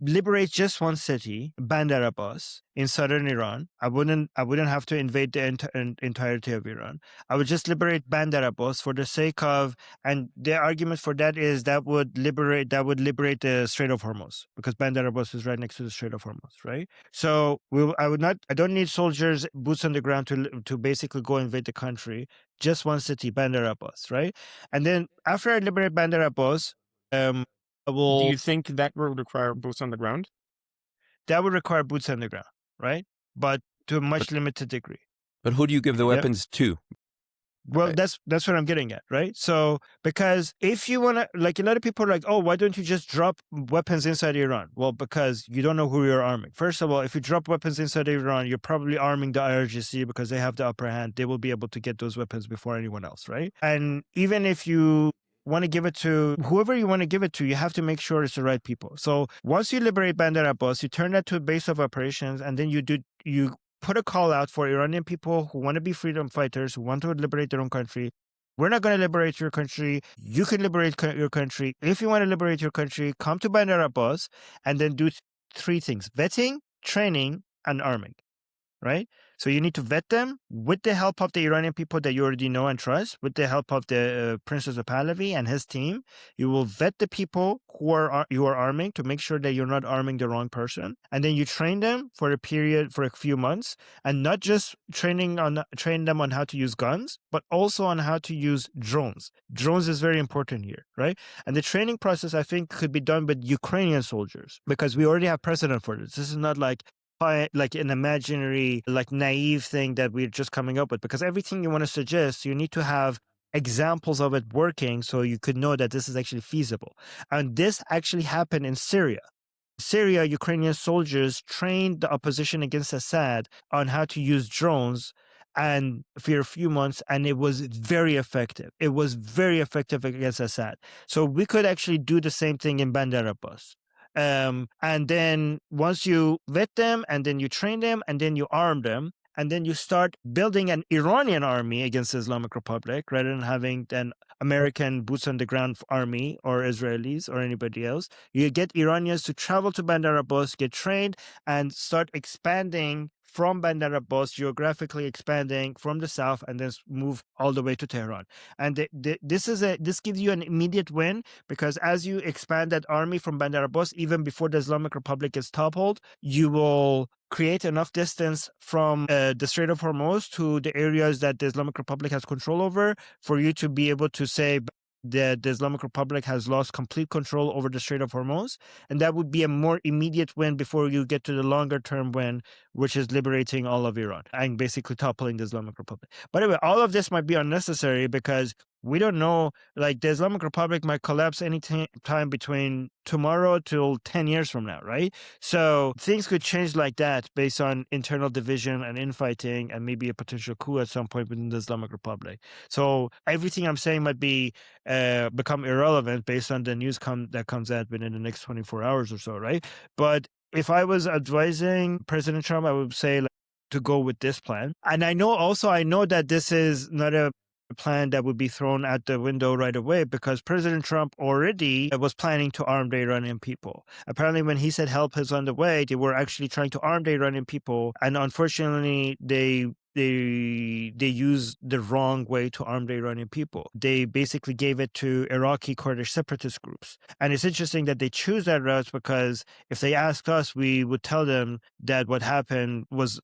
liberate just one city, Bandar Abbas, in southern Iran. I wouldn't have to invade the entirety of Iran. I would just liberate Bandar Abbas for the sake of, and the argument for that is that would liberate the Strait of Hormuz, because Bandar Abbas is right next to the Strait of Hormuz, right? So I don't need soldiers, boots on the ground to basically go invade the country. Just one city, Bandar Abbas, right? And then after I liberate Bandar Abbas, I Do will. you think that would require boots on the ground? That would require boots on the ground, right? But to a much limited degree. But who do you give the weapons to? Well, Right. that's what I'm getting at, right? So, because if you want to, like, a lot of people are like, oh, why don't you just drop weapons inside Iran? Well, because you don't know who you're arming. First of all, if you drop weapons inside Iran, you're probably arming the IRGC because they have the upper hand. They will be able to get those weapons before anyone else, right? And even if you want to give it to whoever you want to give it to, you have to make sure it's the right people. So once you liberate Bandar Abbas, you turn that to a base of operations, and then you put a call out for Iranian people who want to be freedom fighters, who want to liberate their own country. We're not going to liberate your country. You can liberate your country. If you want to liberate your country, come to Bandar Abbas and then do three things: vetting, training, and arming. Right? So you need to vet them with the help of the Iranian people that you already know and trust, with the help of the Princess of Pahlavi and his team. You will vet the people who you are arming to make sure that you're not arming the wrong person. And then you train them for a few months, and not just train them on how to use guns, but also on how to use drones. Drones is very important here, right? And the training process, I think, could be done with Ukrainian soldiers, because we already have precedent for this. This is not like an imaginary, like, naive thing that we're just coming up with, because everything you want to suggest, you need to have examples of it working so you could know that this is actually feasible. And this actually happened in Syria. Ukrainian soldiers trained the opposition against Assad on how to use drones, and for a few months, and it was very effective. It was very effective against Assad. So we could actually do the same thing in Bandar Abbas. And then once you vet them, and then you train them, and then you arm them, and then you start building an Iranian army against the Islamic Republic, rather than having an American boots on the ground army or Israelis or anybody else. You get Iranians to travel to Bandar Abbas, get trained, and start expanding from Bandar Abbas, geographically expanding from the south, and then move all the way to Tehran. And this gives you an immediate win, because as you expand that army from Bandar Abbas, even before the Islamic Republic is toppled, you will create enough distance from the Strait of Hormuz to the areas that the Islamic Republic has control over, for you to be able to say that the Islamic Republic has lost complete control over the Strait of Hormuz. And that would be a more immediate win before you get to the longer term win, which is liberating all of Iran and basically toppling the Islamic Republic. By the way, all of this might be unnecessary, because we don't know, like, the Islamic Republic might collapse any time between tomorrow till 10 years from now, right? So things could change like that based on internal division and infighting, and maybe a potential coup at some point within the Islamic Republic. So everything I'm saying might be become irrelevant based on the news that comes out within the next 24 hours or so, right? But if I was advising President Trump, I would say, like, to go with this plan. And I know that this is not a plan that would be thrown out the window right away, because President Trump already was planning to arm the Iranian people. Apparently, when he said help is on the way, they were actually trying to arm the Iranian people, and unfortunately, they used the wrong way to arm the Iranian people. They basically gave it to Iraqi Kurdish separatist groups. And it's interesting that they choose that route, because if they asked us, we would tell them that what happened was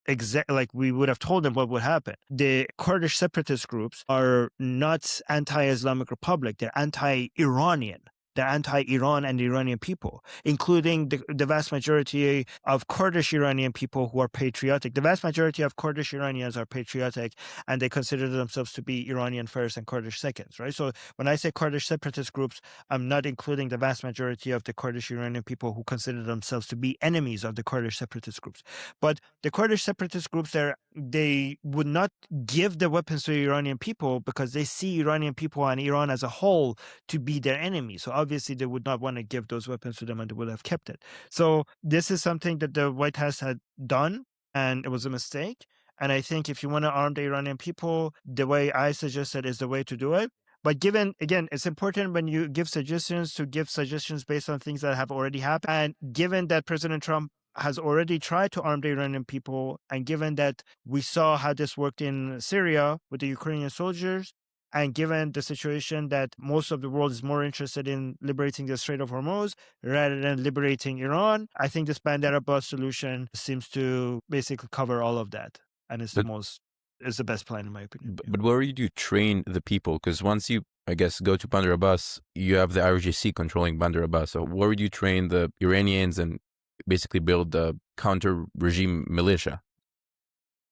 we would have told them what would happen. The Kurdish separatist groups are not anti-Islamic Republic. They're anti-Iranian. They're anti-Iran and the Iranian people, including the vast majority of Kurdish Iranian people who are patriotic. The vast majority of Kurdish Iranians are patriotic, and they consider themselves to be Iranian first and Kurdish second, right? So when I say Kurdish separatist groups, I'm not including the vast majority of the Kurdish Iranian people who consider themselves to be enemies of the Kurdish separatist groups. But the Kurdish separatist groups, they would not give the weapons to Iranian people, because they see Iranian people and Iran as a whole to be their enemy. So obviously they would not want to give those weapons to them, and they would have kept it. So this is something that the White House had done, and it was a mistake. And I think if you want to arm the Iranian people, the way I suggested is the way to do it. But given, again, it's important when you give suggestions to give suggestions based on things that have already happened. And given that President Trump has already tried to arm the Iranian people, and given that we saw how this worked in Syria with the Ukrainian soldiers, and given the situation that most of the world is more interested in liberating the Strait of Hormuz rather than liberating Iran, I think this Bandera bus solution seems to basically cover all of that. And it's the best plan in my opinion. But where do you train the people? Because once you, I guess, go to Bandar Abbas, you have the IRGC controlling Bandar Abbas. So where do you train the Iranians and basically build the counter-regime militia?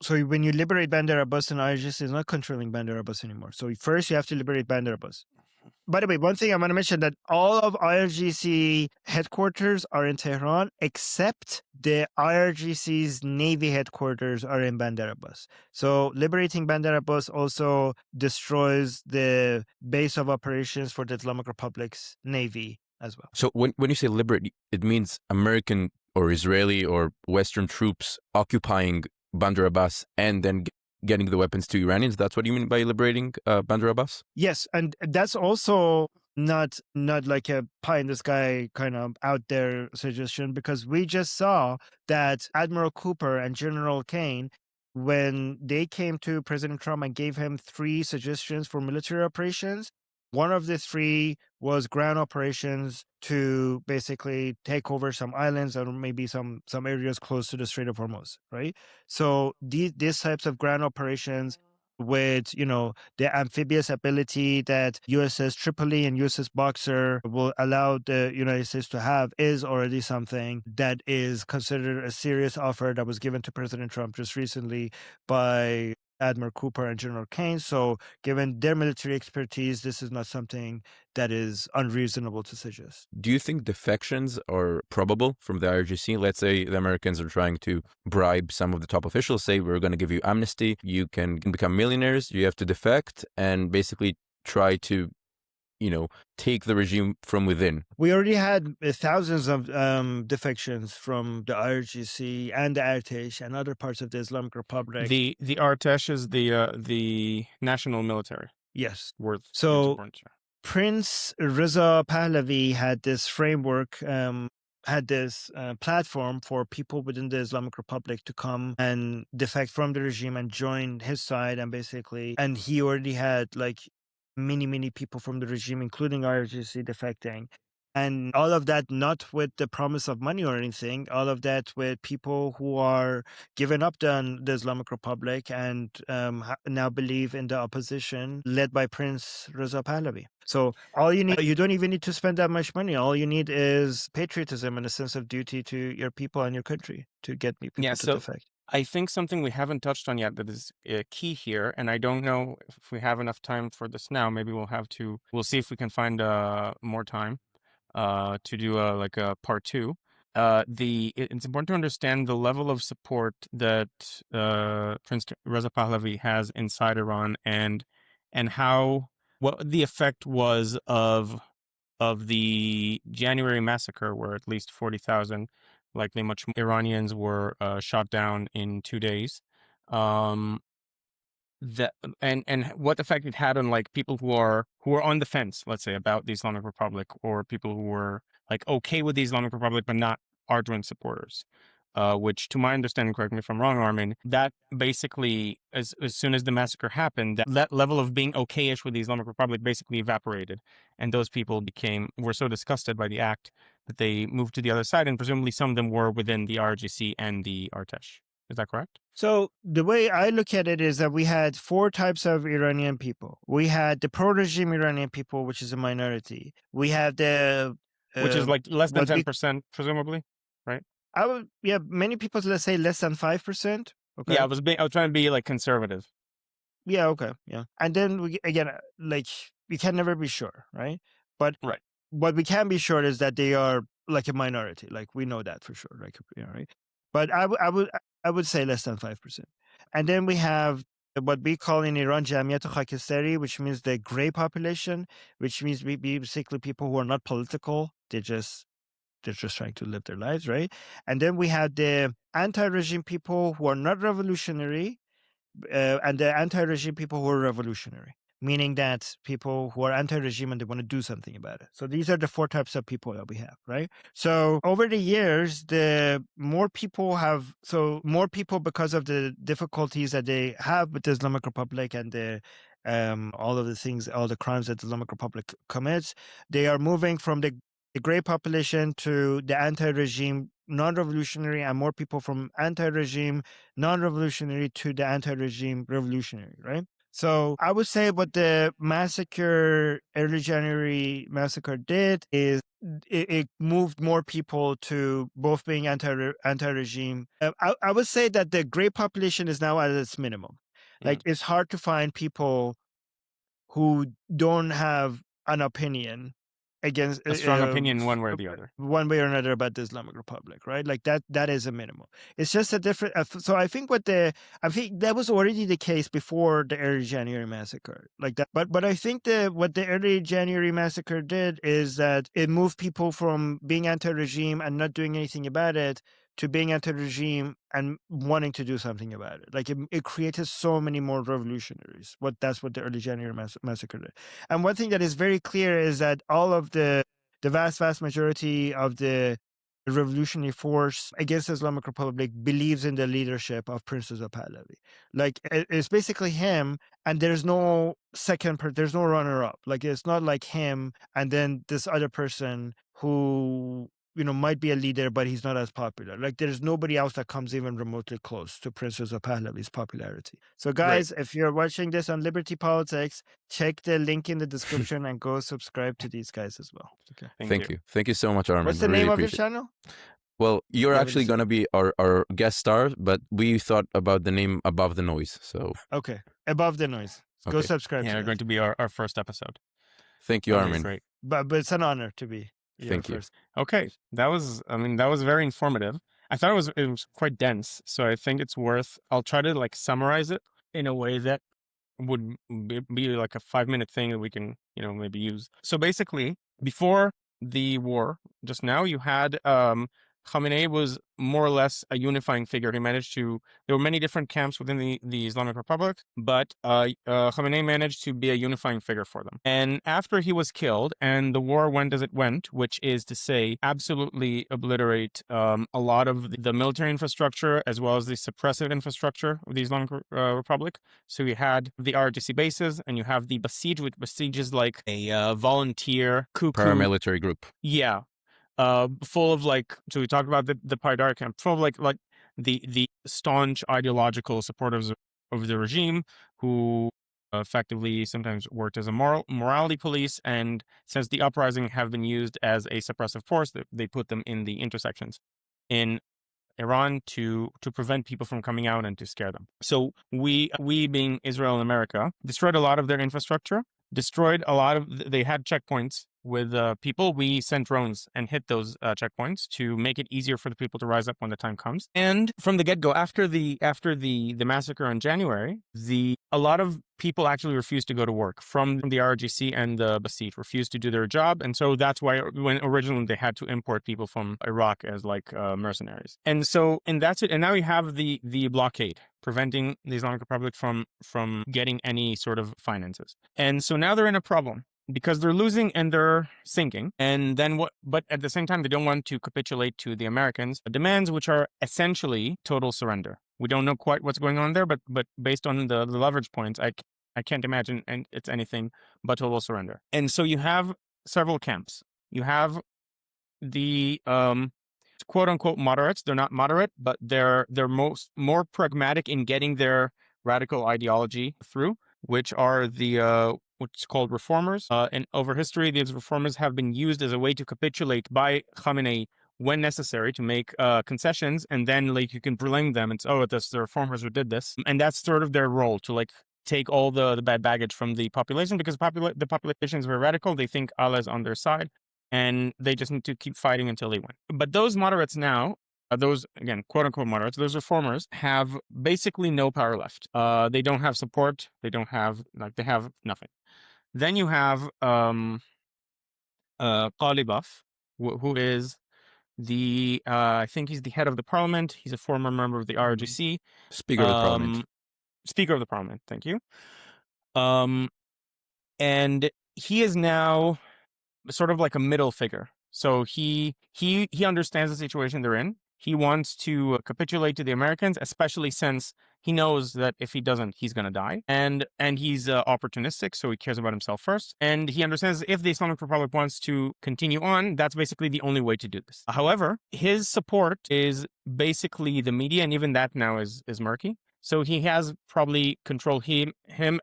So when you liberate Bandar Abbas, and IRGC is not controlling Bandar Abbas anymore. So first you have to liberate Bandar Abbas. By the way, one thing I want to mention that all of IRGC headquarters are in Tehran, except the IRGC's Navy headquarters are in Bandar Abbas. So liberating Bandar Abbas also destroys the base of operations for the Islamic Republic's Navy as well. So when you say liberate, it means American or Israeli or Western troops occupying Bandar Abbas and then getting the weapons to Iranians. That's what you mean by liberating Bandar Abbas? Yes, and that's also not like a pie in the sky kind of out there suggestion, because we just saw that Admiral Cooper and General Kane, when they came to President Trump and gave him 3 suggestions for military operations, one of the 3 was ground operations to basically take over some islands or maybe some areas close to the Strait of Hormuz, right? So these types of ground operations with, the amphibious ability that USS Tripoli and USS Boxer will allow the United States to have is already something that is considered a serious offer that was given to President Trump just recently by Admiral Cooper and General Kane. So given their military expertise, this is not something that is unreasonable to suggest. Do you think defections are probable from the IRGC? Let's say the Americans are trying to bribe some of the top officials, say, we're going to give you amnesty, you can become millionaires, you have to defect and basically try to take the regime from within. We already had thousands of defections from the IRGC and the Artesh and other parts of the Islamic Republic. The Artesh is the national military. Yes. So Prince Reza Pahlavi had this framework, had this platform for people within the Islamic Republic to come and defect from the regime and join his side, and he already had many people from the regime, including IRGC, defecting. And all of that not with the promise of money or anything, all of that with people who are giving up the Islamic Republic and now believe in the opposition led by Prince Reza Pahlavi. So all you need, you don't even need to spend that much money. All you need is patriotism and a sense of duty to your people and your country to get people to defect. I think something we haven't touched on yet that is key here, and I don't know if we have enough time for this now. Maybe we'll see if we can find more time to do a part 2. It's important to understand the level of support that Prince Reza Pahlavi has inside Iran and what the effect was of the January massacre, where at least 40,000, likely much more, Iranians were shot down in 2 days. And what effect it had on people who are on the fence, let's say, about the Islamic Republic, or people who were okay with the Islamic Republic but not ardent supporters. Which, to my understanding, correct me if I'm wrong, Armin, that basically, as soon as the massacre happened, that level of being okay-ish with the Islamic Republic basically evaporated. And those people were so disgusted by the act that they moved to the other side, and presumably some of them were within the IRGC and the Artesh. Is that correct? So the way I look at it is that we had 4 types of Iranian people. We had the pro-regime Iranian people, which is a minority. We had the... which is less than 10%, presumably, right? Many people, let's say less than 5%. Okay. Yeah, I was trying to be conservative. Yeah, okay, yeah. And then we can never be sure, right? But right. What we can be sure is that they are a minority. We know that for sure, right? But I would say less than 5%. And then we have what we call in Iran Jamiyat Khakistari, which means the gray population, which means basically people who are not political. They're just trying to live their lives, right? And then we have the anti-regime people who are not revolutionary, and the anti-regime people who are revolutionary. meaning that people who are anti-regime and they want to do something about it. So these are the 4 types of people that we have, right? So over the years, more people, because of the difficulties that they have with the Islamic Republic and all of the things, all the crimes that the Islamic Republic commits, they are moving from the gray population to the anti-regime non-revolutionary, and more people from anti-regime non-revolutionary to the anti-regime revolutionary, right? So I would say what the early January massacre did is it moved more people to both being anti-regime. I would say that the gray population is now at its minimum. Like, it's hard to find people who don't have an opinion against A strong opinion one way or the other. one way or another about the Islamic Republic, right? Like that is a minimum. It's just a different. So I think that was already the case before the early January massacre, like that. But I think what the early January massacre did is that it moved people from being anti-regime and not doing anything about it to being anti-regime and wanting to do something about it. Like, it created so many more revolutionaries. That's what the early January massacre did. And one thing that is very clear is that all of the vast majority of the revolutionary force against the Islamic Republic believes in the leadership of Prince Reza Pahlavi. Like, it's basically him, and there's no there's no runner-up. Like, it's not like him and then this other person who might be a leader, but he's not as popular. Like, there's nobody else that comes even remotely close to Prince Reza Pahlavi's popularity. So guys, if you're watching this on Liberty Politics, check the link in the description and go subscribe to these guys as well. Okay. Thank you. Thank you so much, Armin. What's the name of your channel? Well, you're actually going to be our guest star, but we thought about the name Above the Noise. So okay, Above the Noise. Go subscribe. Yeah, to we're going to be our first episode. Thank you, Armin. Great. But it's an honor to be. Thank you. Okay, that was very informative. I thought it was quite dense, so I think it's worth. I'll try to summarize it in a way that would be like a 5-minute thing that we can maybe use. So basically, before the war, just now you had Khamenei was more or less a unifying figure. There were many different camps within the Islamic Republic, but Khamenei managed to be a unifying figure for them. And after he was killed and the war went as it went, which is to say absolutely obliterate a lot of the military infrastructure as well as the suppressive infrastructure of the Islamic Republic. So you had the IRGC bases and you have the Basij, which Basij is like a volunteer paramilitary group. Yeah. Full of so we talked about the Paidar camp, full of like the staunch ideological supporters of the regime who effectively sometimes worked as a morality police, and since the uprising have been used as a suppressive force, they put them in the intersections in Iran to prevent people from coming out and to scare them. So we being Israel and America destroyed a lot of their infrastructure, they had checkpoints with people. We sent drones and hit those checkpoints to make it easier for the people to rise up when the time comes. And from the get-go, after the massacre in January, a lot of people actually refused to go to work from the IRGC and the Basij, refused to do their job. And so that's why when originally they had to import people from Iraq as mercenaries. And that's it. And now you have the blockade preventing the Islamic Republic from getting any sort of finances. And so now they're in a problem, because they're losing and they're sinking. And then but at the same time, they don't want to capitulate to the Americans' demands, which are essentially total surrender. We don't know quite what's going on there, but based on the leverage points, I can't imagine it's anything but total surrender. And so you have several camps. You have the quote unquote moderates. They're not moderate, but they're more pragmatic in getting their radical ideology through, which are which is called reformers. And over history, these reformers have been used as a way to capitulate by Khamenei when necessary, to make concessions, and then you can blame them and say, oh, it's the reformers who did this. And that's sort of their role, to take all the bad baggage from the population, because the population is very radical. They think Allah is on their side, and they just need to keep fighting until they win. But those moderates now, those, again, quote unquote moderates, those reformers have basically no power left. They don't have support. They don't have, they have nothing. Then you have Qalibaf, who is I think he's the head of the parliament. He's a former member of the IRGC. Speaker of the parliament. Speaker of the parliament, thank you. And he is now sort of like a middle figure. So he understands the situation they're in. He wants to capitulate to the Americans, especially since he knows that if he doesn't, he's going to die. And he's opportunistic, so he cares about himself first. And he understands if the Islamic Republic wants to continue on, that's basically the only way to do this. However, his support is basically the media, and even that now is murky. So he has probably control, him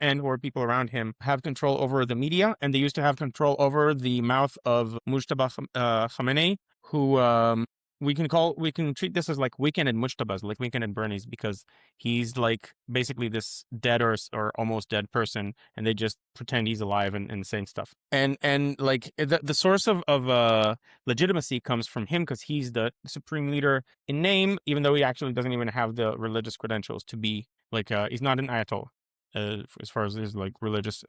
and or people around him have control over the media, and they used to have control over the mouth of Mujtaba Khamenei, who we can treat this as like Weekend at Mujtaba's, like Weekend at Bernie's, because he's like basically this dead or almost dead person, and they just pretend he's alive and saying stuff. And like the source of legitimacy comes from him, because he's the supreme leader in name, even though he actually doesn't even have the religious credentials to be like he's not an ayatollah as far as his like religious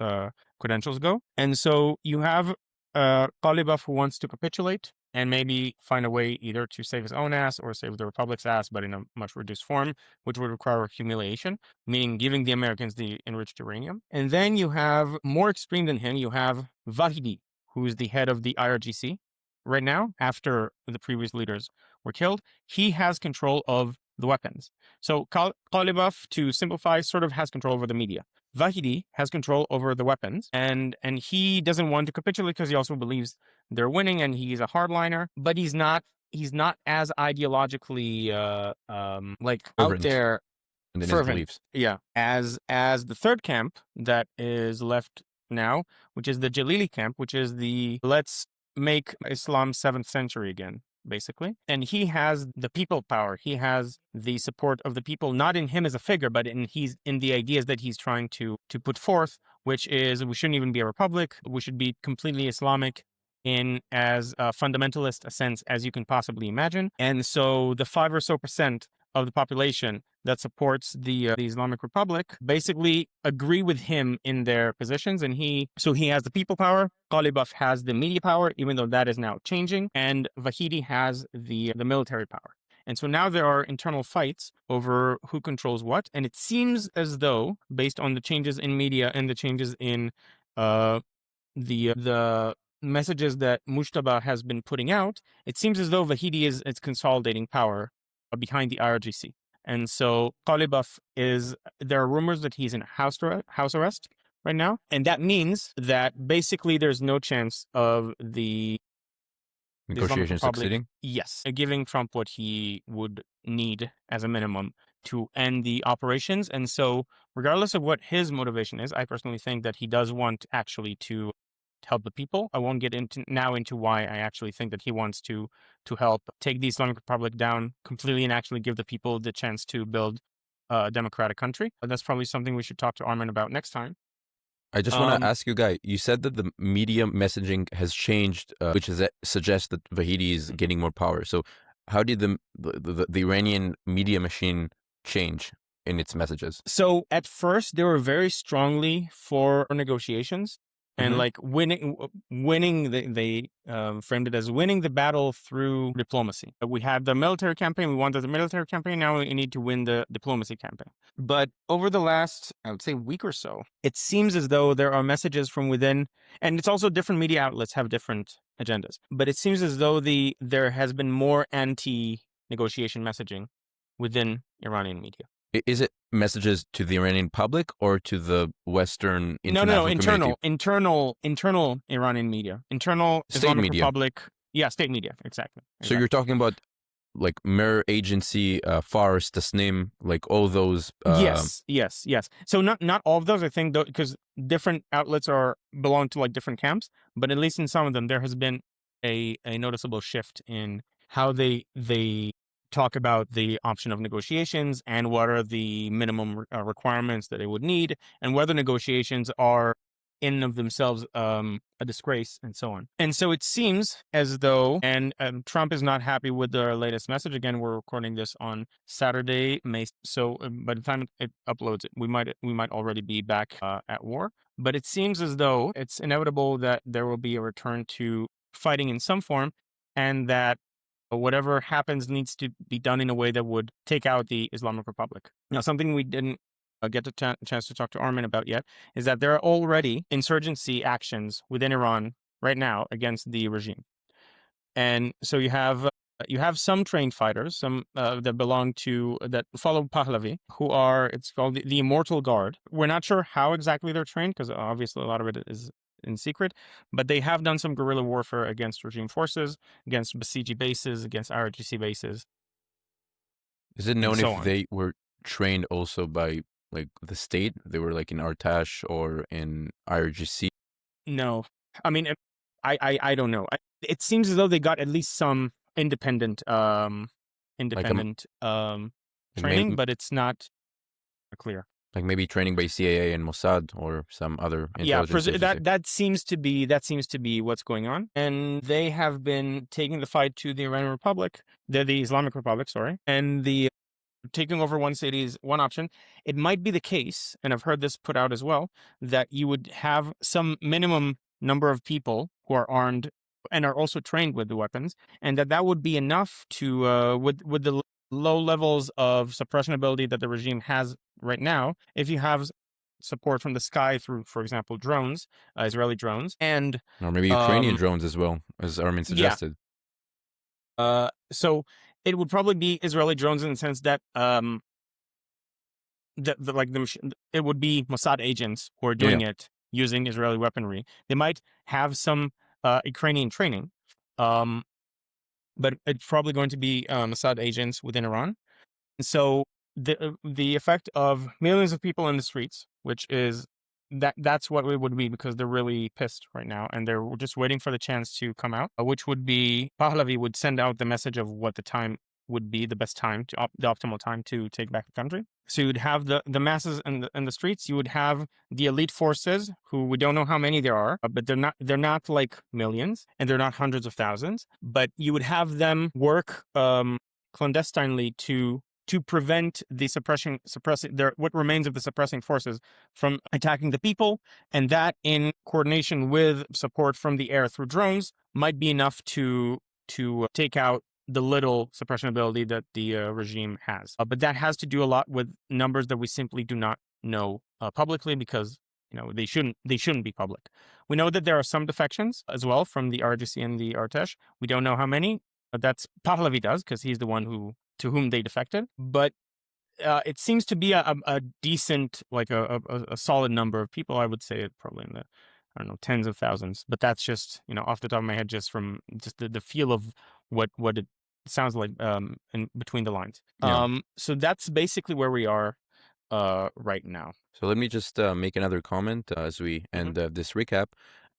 credentials go. And so you have Ghalibaf, who wants to capitulate and maybe find a way either to save his own ass or save the Republic's ass, but in a much reduced form, which would require humiliation, meaning giving the Americans the enriched uranium. And then you have, more extreme than him, you have Vahidi, who is the head of the IRGC right now, after the previous leaders were killed. He has control of the weapons. So Ghalibaf, to simplify, sort of has control over the media. Vahidi has control over the weapons, and he doesn't want to capitulate because he also believes they're winning, and he's a hardliner, but he's not as ideologically like out there and in his fervent, beliefs. yeah, as the third camp that is left now, which is the Jalili camp, which is the let's make Islam 7th century again, basically. And he has the people power. He has the support of the people, not in him as a figure, but in the ideas that he's trying to put forth, which is we shouldn't even be a republic. We should be completely Islamic in as fundamentalist a sense as you can possibly imagine. And so the 5% or so of the population that supports the Islamic Republic basically agree with him in their positions, and he has the people power. Ghalibaf has the media power, even though that is now changing, and Vahidi has the military power. And so now there are internal fights over who controls what, and it seems as though, based on the changes in media and the changes in the messages that Mujtaba has been putting out, it seems as though Vahidi is consolidating power behind the IRGC. And so Ghalibaf there are rumors that he's in house arrest right now. And that means that basically there's no chance of the Negotiations succeeding? Yes, giving Trump what he would need as a minimum to end the operations. And so regardless of what his motivation is, I personally think that he does want actually to help the people. I won't get into why I actually think that he wants to help take the Islamic Republic down completely and actually give the people the chance to build a democratic country. But that's probably something we should talk to Armin about next time. I just want to ask you, Guy, you said that the media messaging has changed, which suggests that Vahidi is getting more power. So how did the Iranian media machine change in its messages? So at first, they were very strongly for negotiations. And like winning, they framed it as winning the battle through diplomacy. We had the military campaign. We wanted the military campaign. Now we need to win the diplomacy campaign. But over the last, I would say, week or so, it seems as though there are messages from within, and it's also different media outlets have different agendas. But it seems as though there has been more anti-negotiation messaging within Iranian media. Is it messages to the Iranian public or to the Western international community? internal Iranian media, internal State Islamic media. Republic, yeah, state media, exactly. So you're talking about like Mir Agency, Fars, Tasnim, like all those. Yes. So not all of those, I think, because different outlets belong to like different camps, but at least in some of them, there has been a noticeable shift in how they talk about the option of negotiations and what are the minimum requirements that they would need, and whether negotiations are in and of themselves a disgrace, and so on. And so it seems as though, and Trump is not happy with the latest message. Again, we're recording this on Saturday, May. So by the time it uploads, we might already be back at war. But it seems as though it's inevitable that there will be a return to fighting in some form, and that whatever happens needs to be done in a way that would take out the Islamic Republic. Now, something we didn't get the chance to talk to Armin about yet, is that there are already insurgency actions within Iran right now against the regime. And so you have some trained fighters, some that follow Pahlavi, who are, it's called the Immortal Guard. We're not sure how exactly they're trained, because obviously a lot of it is in secret, but they have done some guerrilla warfare against regime forces, against Basiji bases, against IRGC bases. Is it known so if on. they were trained also by like the state? They were like in Artash or in IRGC? No, I mean, I don't know. It seems as though they got at least some independent Like training, but it's not clear. like maybe training by CIA and Mossad or some other intelligence agency. That seems to be what's going on. And they have been taking the fight to the Iranian Republic, the Islamic Republic, sorry, and the taking over one city is one option. It might be the case, and I've heard this put out as well, that you would have some minimum number of people who are armed and are also trained with the weapons, and that would be enough to with the low levels of suppression ability that the regime has right now. If you have support from the sky through, for example, drones, Israeli drones, and Or maybe Ukrainian drones as well, as Armin suggested. So it would probably be Israeli drones in the sense that it would be Mossad agents who are doing it using Israeli weaponry. They might have some Ukrainian training, but it's probably going to be Mossad agents within Iran. And so the effect of millions of people in the streets, which is that's what it would be, because they're really pissed right now and they're just waiting for the chance to come out, which would be Pahlavi would send out the message of what the time would be, the best time, the optimal time to take back the country. So you would have the masses in the streets. You would have the elite forces, who we don't know how many there are, but they're not like millions and they're not hundreds of thousands. But you would have them work clandestinely to prevent the suppressing what remains of the suppressing forces from attacking the people, and that, in coordination with support from the air through drones, might be enough to take out the little suppression ability that the regime has. But that has to do a lot with numbers that we simply do not know publicly, because they shouldn't be public. We know that there are some defections as well from the IRGC and the Artesh. We don't know how many. That's Pahlavi does, because he's the one to whom they defected. But it seems to be a decent, like a solid number of people. I would say it probably in the, I don't know, tens of thousands. But that's just, off the top of my head, just from just the feel of what it sounds like in between the lines. Yeah. So that's basically where we are right now. So let me just make another comment as we end this recap.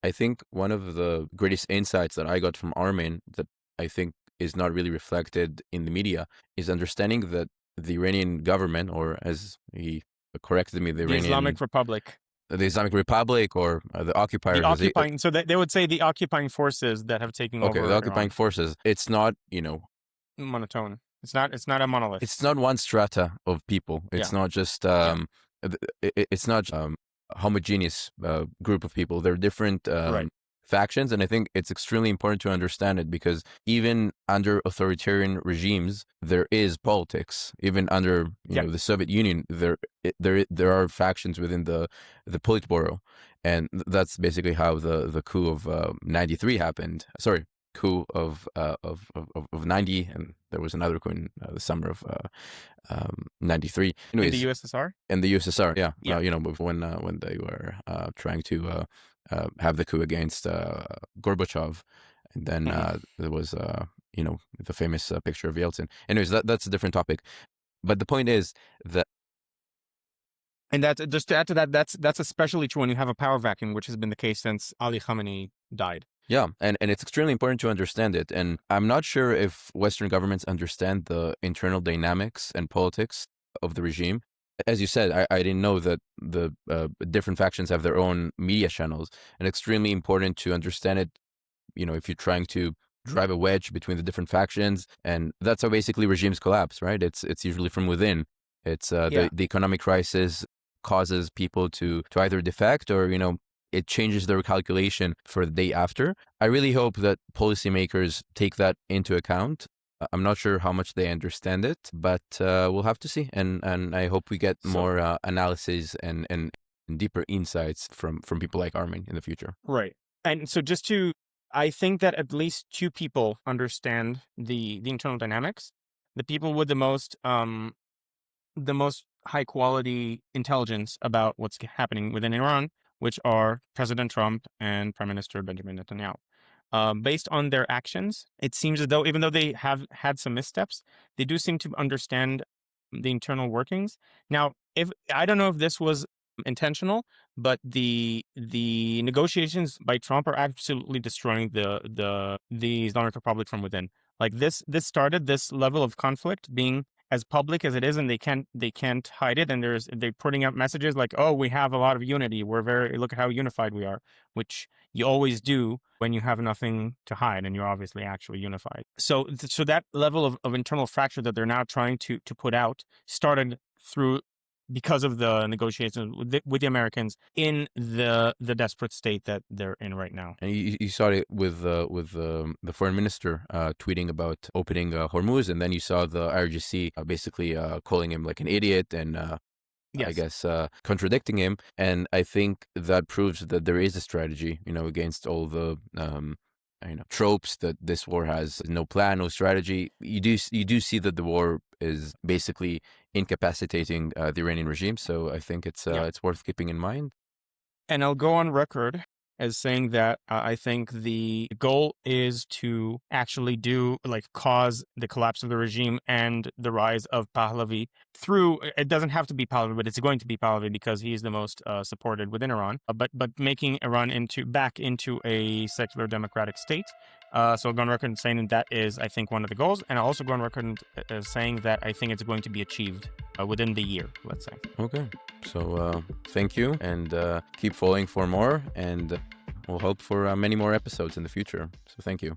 I think one of the greatest insights that I got from Armin, that I think is not really reflected in the media, is understanding that the Iranian government, or as he corrected me, the Islamic Republic. The Islamic Republic, or the occupiers. The occupying, so they would say the occupying forces that have taken over. Okay, the occupying Iran. Forces. It's not, monotone. It's not a monolith. It's not one strata of people. It's not just it's not homogeneous group of people. They're different factions, and I think it's extremely important to understand it, because even under authoritarian regimes there is politics. Even under the Soviet Union, there are factions within the Politburo, and that's basically how the coup of 93 happened. Sorry, coup of 90, and there was another coup in the summer of 93. Anyways, in the USSR. In the USSR, when they were trying to have the coup against Gorbachev, and then there was the famous picture of Yeltsin. Anyways, that's a different topic. But the point is that, and that, just to add to that, that's especially true when you have a power vacuum, which has been the case since Ali Khamenei died. Yeah, and it's extremely important to understand it. And I'm not sure if Western governments understand the internal dynamics and politics of the regime. As you said, I didn't know that the different factions have their own media channels, and extremely important to understand it, if you're trying to drive a wedge between the different factions. And that's how basically regimes collapse, right? It's usually from within. It's the economic crisis causes people to either defect, or, it changes their calculation for the day after. I really hope that policymakers take that into account I'm not sure how much they understand it, but we'll have to see. And I hope we get more analysis and deeper insights from people like Armin in the future. Right. And so I think that at least two people understand the internal dynamics. The people with the most high quality intelligence about what's happening within Iran, which are President Trump and Prime Minister Benjamin Netanyahu. Based on their actions, it seems as though, even though they have had some missteps, they do seem to understand the internal workings. Now, if I don't know if this was intentional, but the negotiations by Trump are absolutely destroying the Islamic Republic from within. Like this started this level of conflict being as public as it is, and they can't hide it. And they're putting out messages like, "Oh, we have a lot of unity. Look at how unified we are," which you always do when you have nothing to hide and you're obviously actually unified. So that level of internal fracture that they're now trying to put out started because of the negotiations with the Americans in the desperate state that they're in right now. And you saw it with the foreign minister tweeting about opening Hormuz, and then you saw the IRGC basically calling him like an idiot and Yes. I guess contradicting him. And I think that proves that there is a strategy, against all the tropes that this war has no plan, no strategy. You do see that the war is basically incapacitating the Iranian regime. So I think it's worth keeping in mind. And I'll go on record as saying that I think the goal is to actually cause the collapse of the regime and the rise of Pahlavi through, it doesn't have to be Pahlavi, but it's going to be Pahlavi because he's the most supported within Iran, but making Iran back into a secular democratic state. So I'll go on record saying that is, I think, one of the goals. And I'll also go on record saying that I think it's going to be achieved within the year, let's say. Okay. So thank you, and keep following for more, and we'll hope for many more episodes in the future. So thank you.